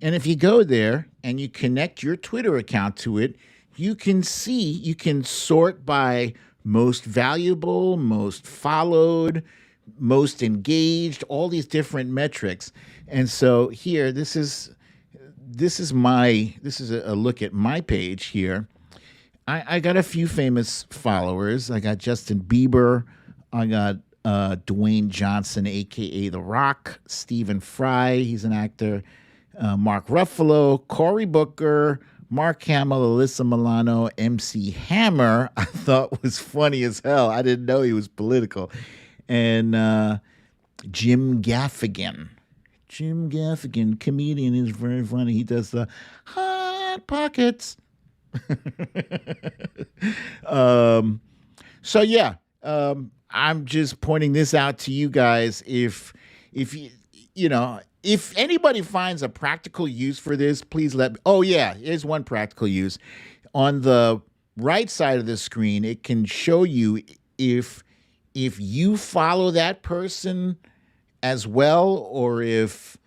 And if you go there and you connect your Twitter account to it, you can sort by most valuable, most followed, most engaged, all these different metrics. And so here, this is a look at my page here. I got a few famous followers. I got Justin Bieber. I got Dwayne Johnson, a.k.a. The Rock. Stephen Fry, he's an actor. Mark Ruffalo, Cory Booker, Mark Hamill, Alyssa Milano, MC Hammer, I thought was funny as hell. I didn't know he was political. And Jim Gaffigan. Jim Gaffigan, comedian, is very funny. He does the Hot Pockets. So yeah, I'm just pointing this out to you guys. If if anybody finds a practical use for this, please let. Oh yeah, here's one practical use. On the right side of the screen, it can show you if you follow that person as well, or if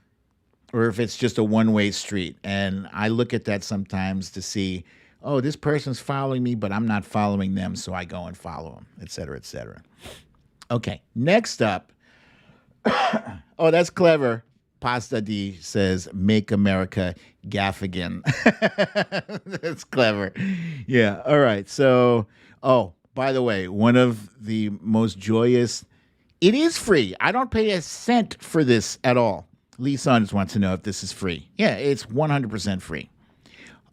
it's just a one-way street. And I look at that sometimes to see, oh, this person's following me, but I'm not following them, so I go and follow them, et cetera, et cetera. Okay, next up. Oh, that's clever. Pasta D says, "Make America gaff again." That's clever. Yeah. All right. So, oh, by the way, one of the most joyous. It is free. I don't pay a cent for this at all. Lee Saunders wants to know if this is free. Yeah, it's 100% free.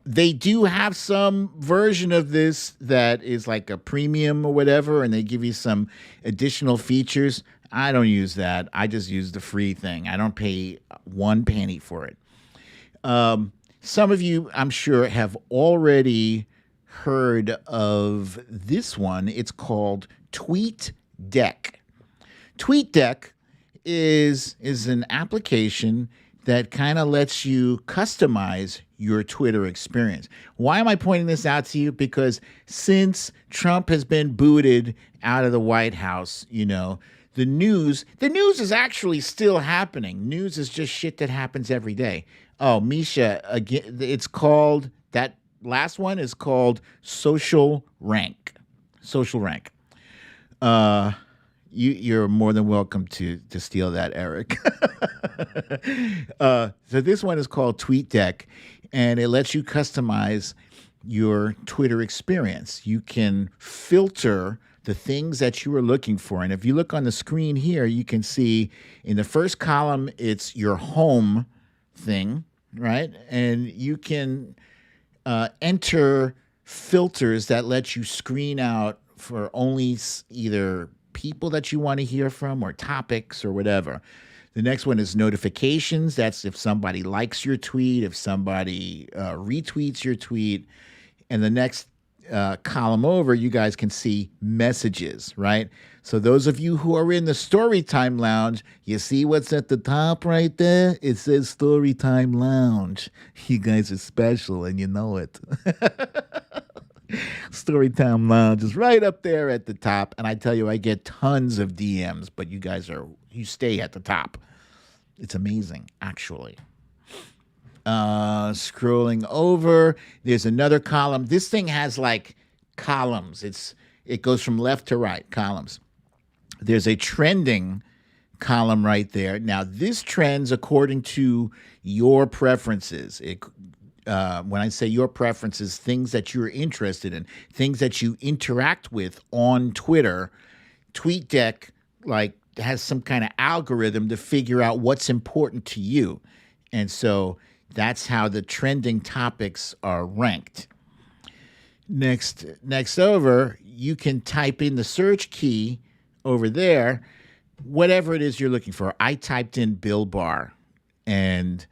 They do have some version of this that is like a premium or whatever, and they give you some additional features. I don't use that. I just use the free thing. I don't pay one penny for it. Some of you, I'm sure, have already heard of this one. It's called TweetDeck. TweetDeck is an application that kind of lets you customize your Twitter experience. Why am I pointing this out to you? Because since Trump has been booted out of the White House, the news is actually still happening. News is just shit that happens every day. Oh, Misha, again, it's called, that last one is called Social Rank. Social Rank. You're more than welcome to steal that, Eric. So this one is called TweetDeck, and it lets you customize your Twitter experience. You can filter the things that you are looking for. And if you look on the screen here, you can see in the first column, it's your home thing, right? And you can enter filters that let you screen out for only either people that you want to hear from or topics or whatever. The next one is notifications. That's if somebody likes your tweet, if somebody retweets your tweet. And the next column over, you guys can see messages, right? So those of you who are in the Storytime Lounge, you see what's at the top right there? It says Storytime Lounge. You guys are special and you know it. Storytime Lounge is right up there at the top. And I tell you, I get tons of DMs, but you stay at the top. It's amazing, actually. Scrolling over, there's another column. This thing has like columns. It goes from left to right, columns. There's a trending column right there. Now, this trends according to your preferences. When I say your preferences, things that you're interested in, things that you interact with on Twitter, TweetDeck has some kind of algorithm to figure out what's important to you. And so that's how the trending topics are ranked. Next over, you can type in the search key over there, whatever it is you're looking for. I typed in Bill Barr, and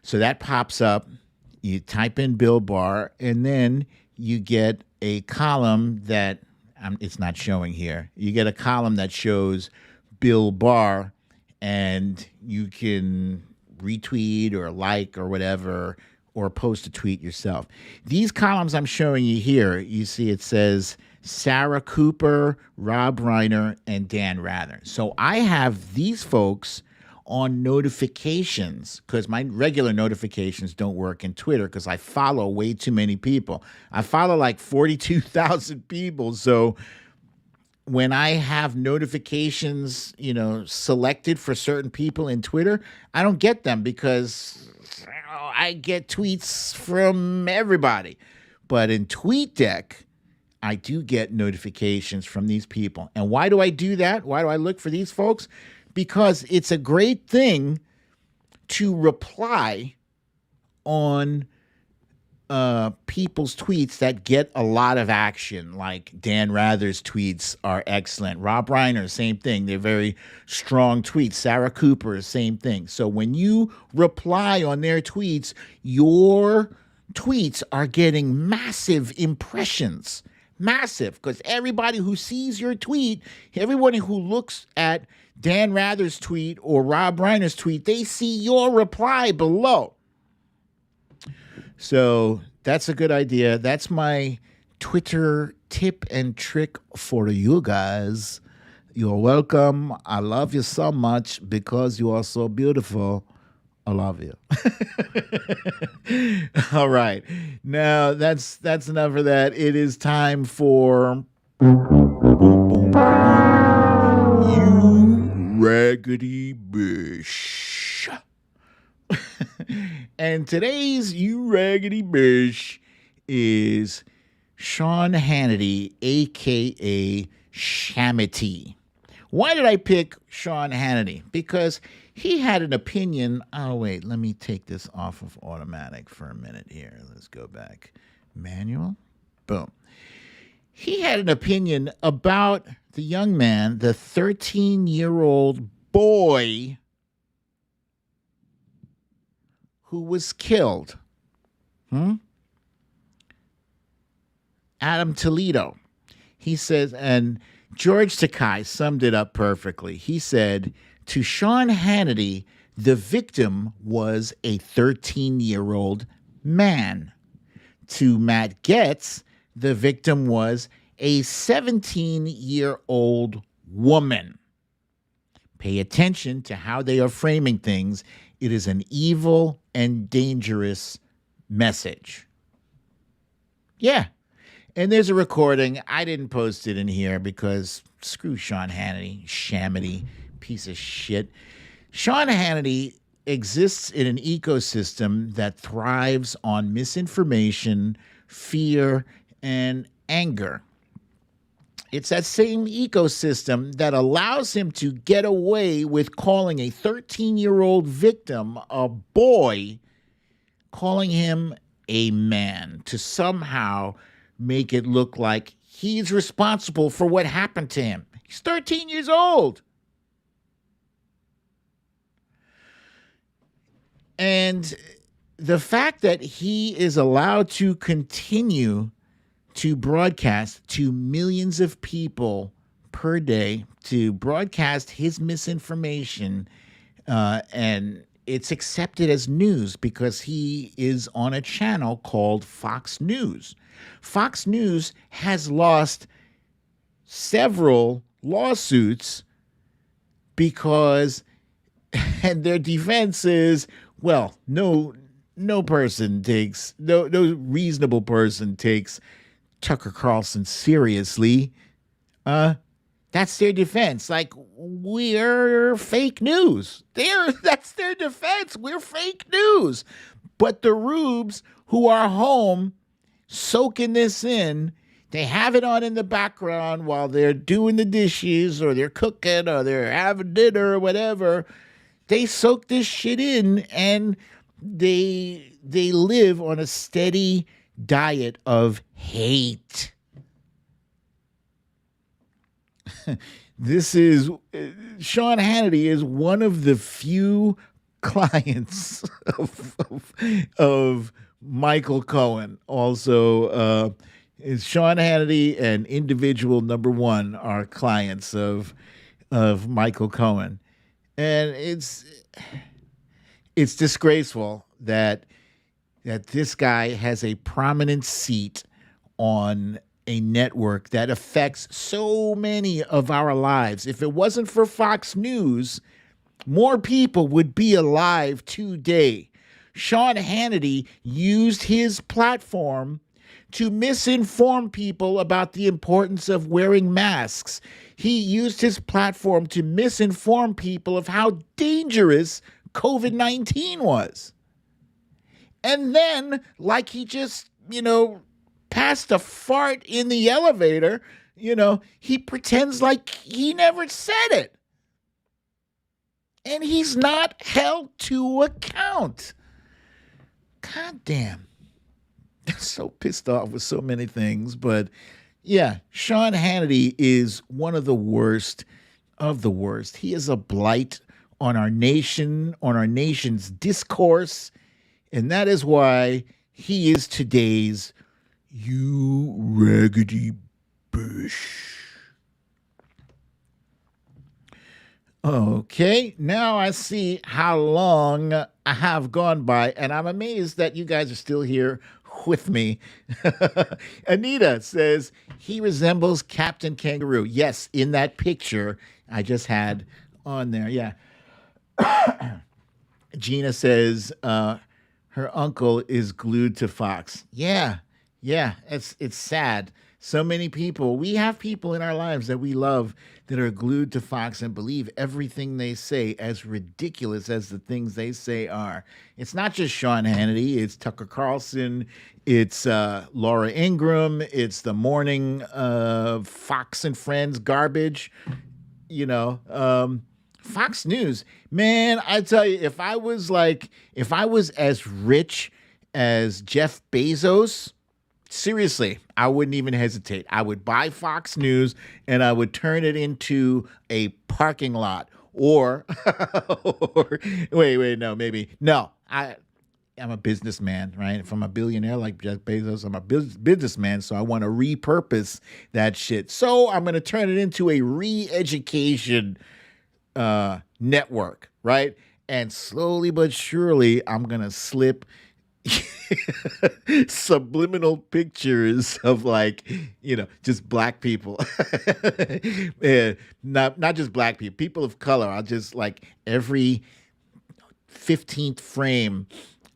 so that pops up. You type in Bill Barr, and then you get a column that it's not showing here. You get a column that shows Bill Barr, and you can retweet or like or whatever, or post a tweet yourself. These columns I'm showing you here, you see it says Sarah Cooper, Rob Reiner, and Dan Rather. So I have these folks on notifications because my regular notifications don't work in Twitter because I follow way too many people. I follow like 42,000 people. So when I have notifications, selected for certain people in Twitter, I don't get them because I get tweets from everybody. But in TweetDeck, I do get notifications from these people. And why do I do that? Why do I look for these folks? Because it's a great thing to reply on people's tweets that get a lot of action. Like Dan Rather's tweets are excellent. Rob Reiner, same thing. They're very strong tweets. Sarah Cooper, same thing. So when you reply on their tweets, your tweets are getting massive impressions. Massive, because everybody who sees your tweet, everyone who looks at Dan Rather's tweet or Rob Reiner's tweet, they see your reply below. So that's a good idea. That's my Twitter tip and trick for you guys. You're welcome. I love you so much because you are so beautiful. I love you. All right. Now that's enough of that. It is time for You Raggedy Bish. And today's You Raggedy Bish is Sean Hannity, a.k.a. Shamity. Why did I pick Sean Hannity? Because he had an opinion. Oh, wait, let me take this off of automatic for a minute here. Let's go back. Manual. Boom. He had an opinion about the young man, the 13-year-old boy who was killed. Adam Toledo. He says, and George Takei summed it up perfectly. He said, to Sean Hannity, the victim was a 13-year-old man. To Matt Getz, the victim was a 17-year-old woman. Pay attention to how they are framing things. It is an evil and dangerous message. Yeah. And there's a recording. I didn't post it in here because screw Sean Hannity, Shamity, piece of shit. Sean Hannity exists in an ecosystem that thrives on misinformation, fear, and anger. It's that same ecosystem that allows him to get away with calling a 13-year-old victim a boy, calling him a man, to somehow make it look like he's responsible for what happened to him. He's 13 years old. And the fact that he is allowed to continue to broadcast to millions of people per day, to broadcast his misinformation, and it's accepted as news because he is on a channel called Fox News. Fox News has lost several lawsuits because, and their defense is, well, no reasonable person takes Tucker Carlson seriously. That's their defense. Like, we're fake news. That's their defense. We're fake news. But the rubes who are home soaking this in, they have it on in the background while they're doing the dishes or they're cooking or they're having dinner or whatever. They soak this shit in and they live on a steady diet of hate. This is Sean Hannity is one of the few clients of Michael Cohen. Also, is Sean Hannity and individual number one are clients of Michael Cohen, and it's disgraceful that this guy has a prominent seat on a network that affects so many of our lives. If it wasn't for Fox News, more people would be alive today. Sean Hannity used his platform to misinform people about the importance of wearing masks. He used his platform to misinform people of how dangerous COVID-19 was. And then, like he just, passed a fart in the elevator, he pretends like he never said it. And he's not held to account. God damn. I'm so pissed off with so many things. But yeah, Sean Hannity is one of the worst of the worst. He is a blight on our nation, on our nation's discourse. And that is why He is today's "You Raggedy Bush." Okay, now I see how long I have gone by, and I'm amazed that you guys are still here with me. Anita says he resembles Captain Kangaroo. Yes, in that picture I just had on there. Yeah. Gina says her uncle is glued to Fox. Yeah, yeah, it's sad. So many people, we have people in our lives that we love that are glued to Fox and believe everything they say, as ridiculous as the things they say are. It's not just Sean Hannity, it's Tucker Carlson, it's Laura Ingraham, it's the morning Fox and Friends garbage, you know. Fox News, man, I tell you, if I was as rich as Jeff Bezos, seriously, I wouldn't even hesitate. I would buy Fox News and I would turn it into a parking lot. Or, or no, maybe no. I'm a businessman, right? If I'm a billionaire like Jeff Bezos, I'm a businessman, so I want to repurpose that shit. So I'm going to turn it into a re-education network, right? And slowly but surely, I'm gonna slip subliminal pictures of, like, just black people. Yeah, not just black people, people of color. I'll just, like, every 15th frame,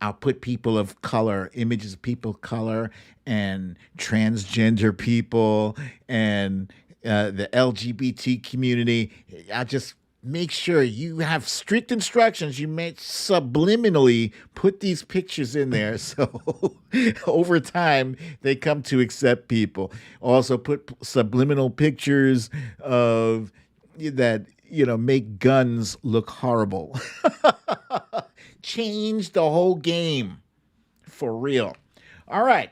I'll put people of color, images of people of color, and transgender people, and the LGBT community. I just make sure you have strict instructions. You may subliminally put these pictures in there, so over time they come to accept people. Also, put subliminal pictures of that make guns look horrible. Change the whole game for real. All right,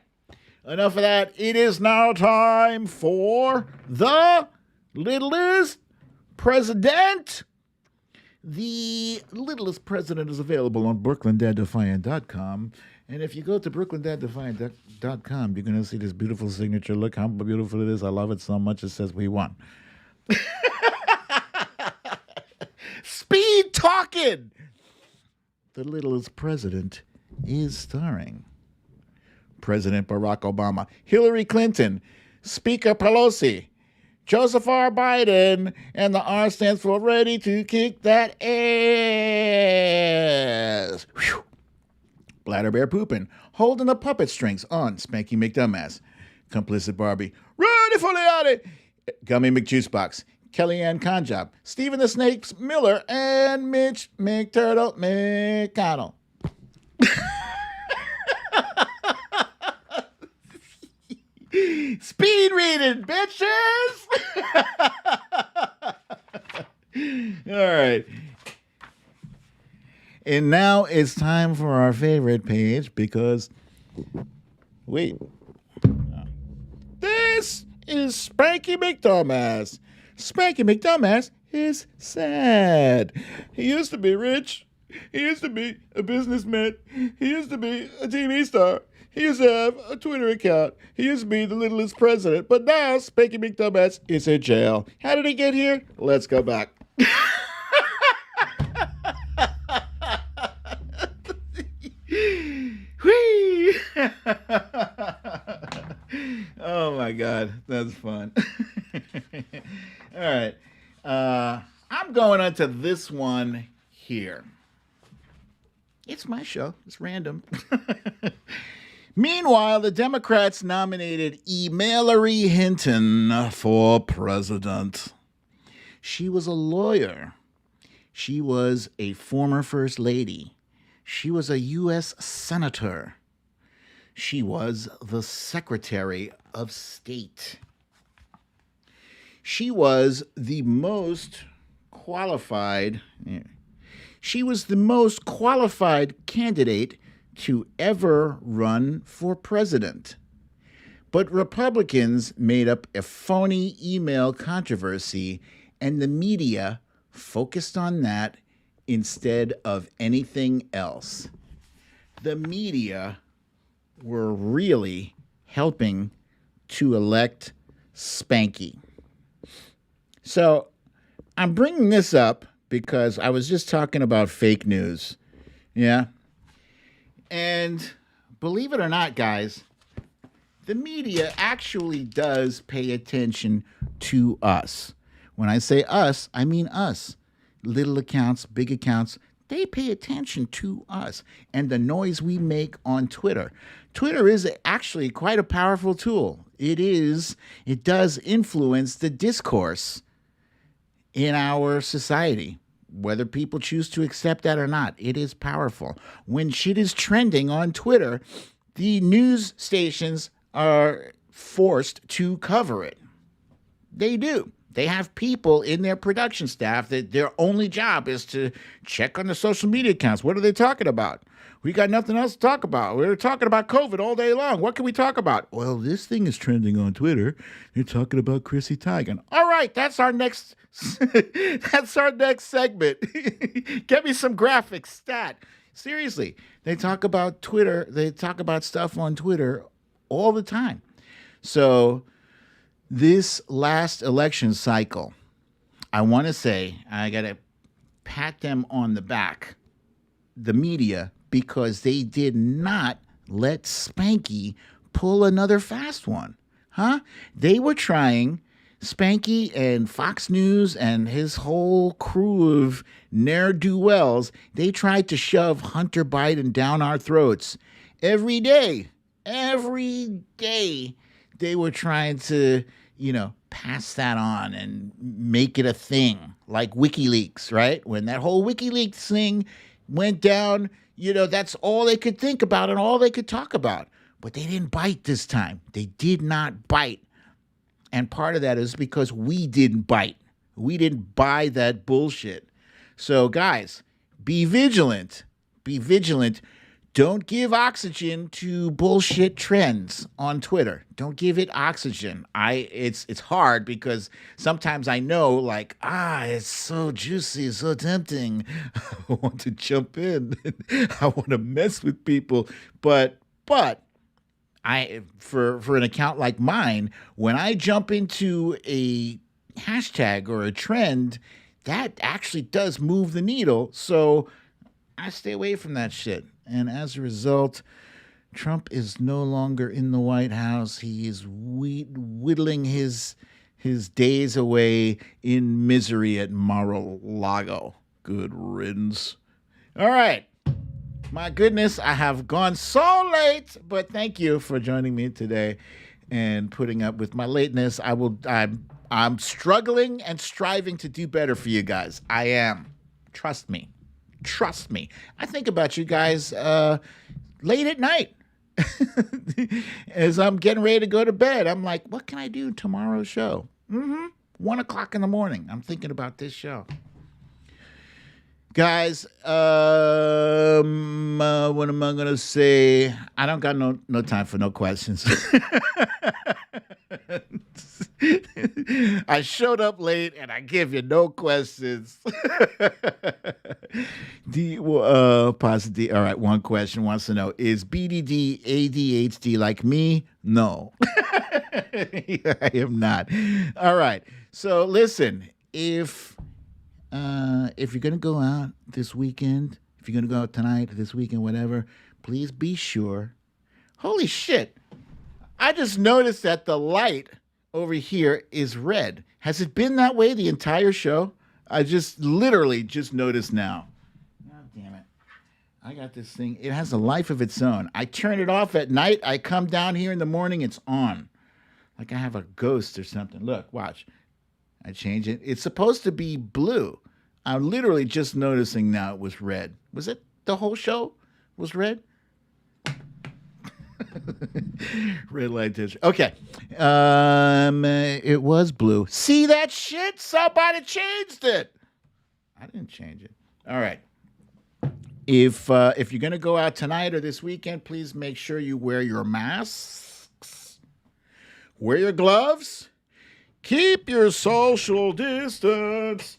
enough of that. It is now time for the Littlest President. The Littlest President is available on BrooklynDadDefiant.com. And if you go to BrooklynDadDefiant.com, you're going to see this beautiful signature. Look how beautiful it is. I love it so much. It says we won. Speed talking. The Littlest President is starring President Barack Obama, Hillary Clinton, Speaker Pelosi, Joseph R. Biden, and the R stands for ready to kick that ass. Whew. Bladder Bear pooping, holding the puppet strings on Spanky McDumbass, Complicit Barbie, ready for the Gummy McJuicebox, Kellyanne Conjob, Stephen the Snakes Miller, and Mitch McTurtle McConnell. Speed reading, bitches! All right. And now it's time for our favorite page because, wait. This is Spanky McDumbass. Spanky McDumbass is sad. He used to be rich. He used to be a businessman. He used to be a TV star. He used to have a Twitter account. He used to be the Littlest President. But now Spanky McDumbass is in jail. How did he get here? Let's go back. Whee! Oh my God, that's fun. All right. I'm going on to this one here. It's my show. It's random. Meanwhile, the Democrats nominated Hillary Hinton for president. She was a lawyer. She was a former first lady. She was a U.S. senator. She was the Secretary of State. She was the most qualified. She was the most qualified candidate to ever run for president. But Republicans made up a phony email controversy, and the media focused on that instead of anything else. The media were really helping to elect Spanky. So I'm bringing this up because I was just talking about fake news. Yeah. And believe it or not, guys, the media actually does pay attention to us. When I say us, I mean us. Little accounts, big accounts, they pay attention to us and the noise we make on Twitter. Twitter is actually quite a powerful tool. It does influence the discourse in our society. Whether people choose to accept that or not, it is powerful. When shit is trending on Twitter, the news stations are forced to cover it. They do. They have people in their production staff that their only job is to check on the social media accounts. What are they talking about? We got nothing else to talk about. We're talking about COVID all day long. What can we talk about? Well, this thing is trending on Twitter. They're talking about Chrissy Teigen. All right, that's our next that's our next segment. Get me some graphics, stat. Seriously, they talk about Twitter. They talk about stuff on Twitter all the time. So this last election cycle, I want to say, I got to pat them on the back, the media, because they did not let Spanky pull another fast one. Huh? They were trying, Spanky and Fox News and his whole crew of ne'er-do-wells, they tried to shove Hunter Biden down our throats every day. Every day they were trying to, pass that on and make it a thing, like WikiLeaks, right? When that whole WikiLeaks thing went down, that's all they could think about and all they could talk about. But they didn't bite this time. They did not bite. And part of that is because we didn't bite. We didn't buy that bullshit. So, guys, be vigilant. Be vigilant. Don't give oxygen to bullshit trends on Twitter. Don't give it oxygen. It's hard because sometimes I know it's so juicy, so tempting. I want to jump in. I want to mess with people. But for an account like mine, when I jump into a hashtag or a trend, that actually does move the needle. So I stay away from that shit. And as a result, Trump is no longer in the White House. He is whittling his days away in misery at Mar-a-Lago. Good riddance. All right. My goodness, I have gone so late, but thank you for joining me today and putting up with my lateness. I'm struggling and striving to do better for you guys. I am. Trust me. Trust me. I think about you guys late at night. As I'm getting ready to go to bed, I'm like, what can I do tomorrow's show? 1 o'clock in the morning. I'm thinking about this show. Guys, what am I going to say? I don't got no time for no questions. I showed up late and I give you no questions. Positive. All right, one question wants to know, is BDD ADHD like me? No. I am not. All right. So listen, if you're going to go out this weekend, if you're going to go out tonight, this weekend, whatever, please be sure. Holy shit. I just noticed that the light over here is red. Has it been that way the entire show? I literally just noticed now. God damn it. I got this thing. It has a life of its own. I turn it off at night. I come down here in the morning. It's on. Like I have a ghost or something. Look, watch. I change it. It's supposed to be blue. I'm literally just noticing now it was red. Was it the whole show was red? Red light district. Okay. It was blue. See that shit? Somebody changed it. I didn't change it. All right. If you're gonna go out tonight or this weekend, please make sure you wear your masks, wear your gloves, keep your social distance,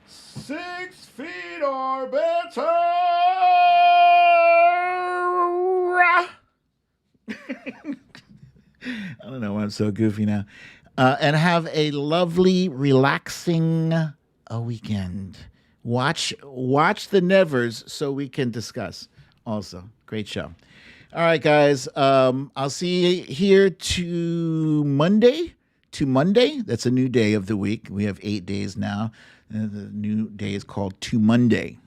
6 feet or better. I don't know why I'm so goofy now. And have a lovely, relaxing weekend. Watch the Nevers so we can discuss. Also, great show. All right, guys. I'll see you here to Monday. To Monday. That's a new day of the week. We have 8 days now. The new day is called To Monday.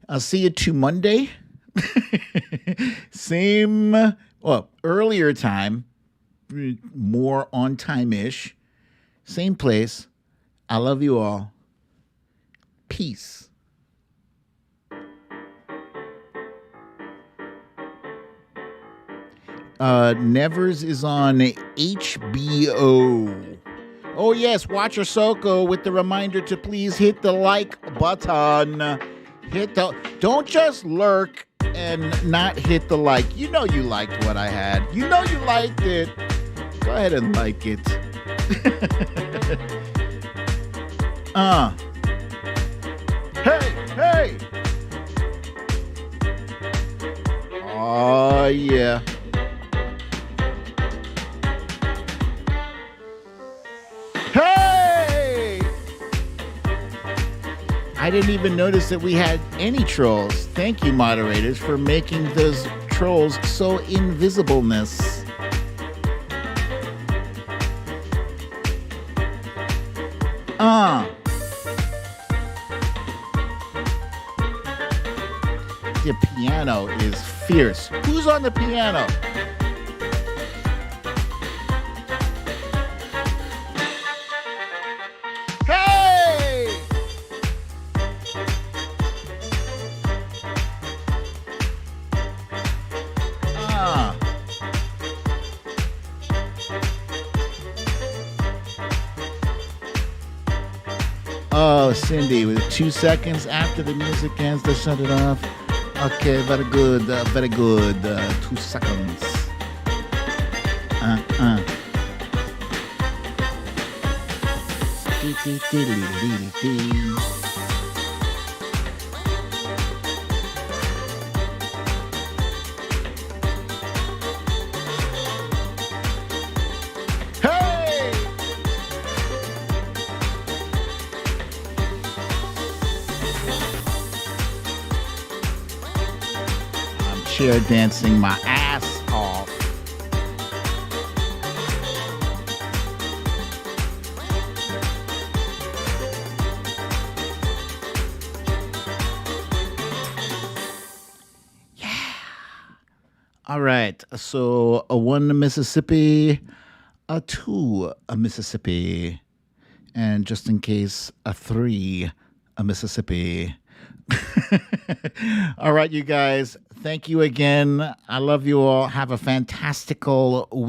I'll see you to Monday. Same, well, earlier time, more on time-ish. Same place. I love you all. Peace. Nevers is on HBO. Oh yes, watch Ahsoka with the reminder to please hit the like button. Don't just lurk and not hit the like. You know you liked what I had. You know you liked it. Go ahead and like it. Hey. Oh yeah. Hey! I didn't even notice that we had any trolls. Thank you, moderators, for making those trolls so invisibleness. The piano is fierce. Who's on the piano? Hey! Oh, Cindy, with 2 seconds after the music ends, to shut it off. Okay, very good, 2 seconds. Hey! I'm chair dancing my ass off. All right, so a 1 Mississippi, a 2 a Mississippi, and just in case, a 3 a Mississippi. All right, you guys, thank you again. I love you all. Have a fantastical week.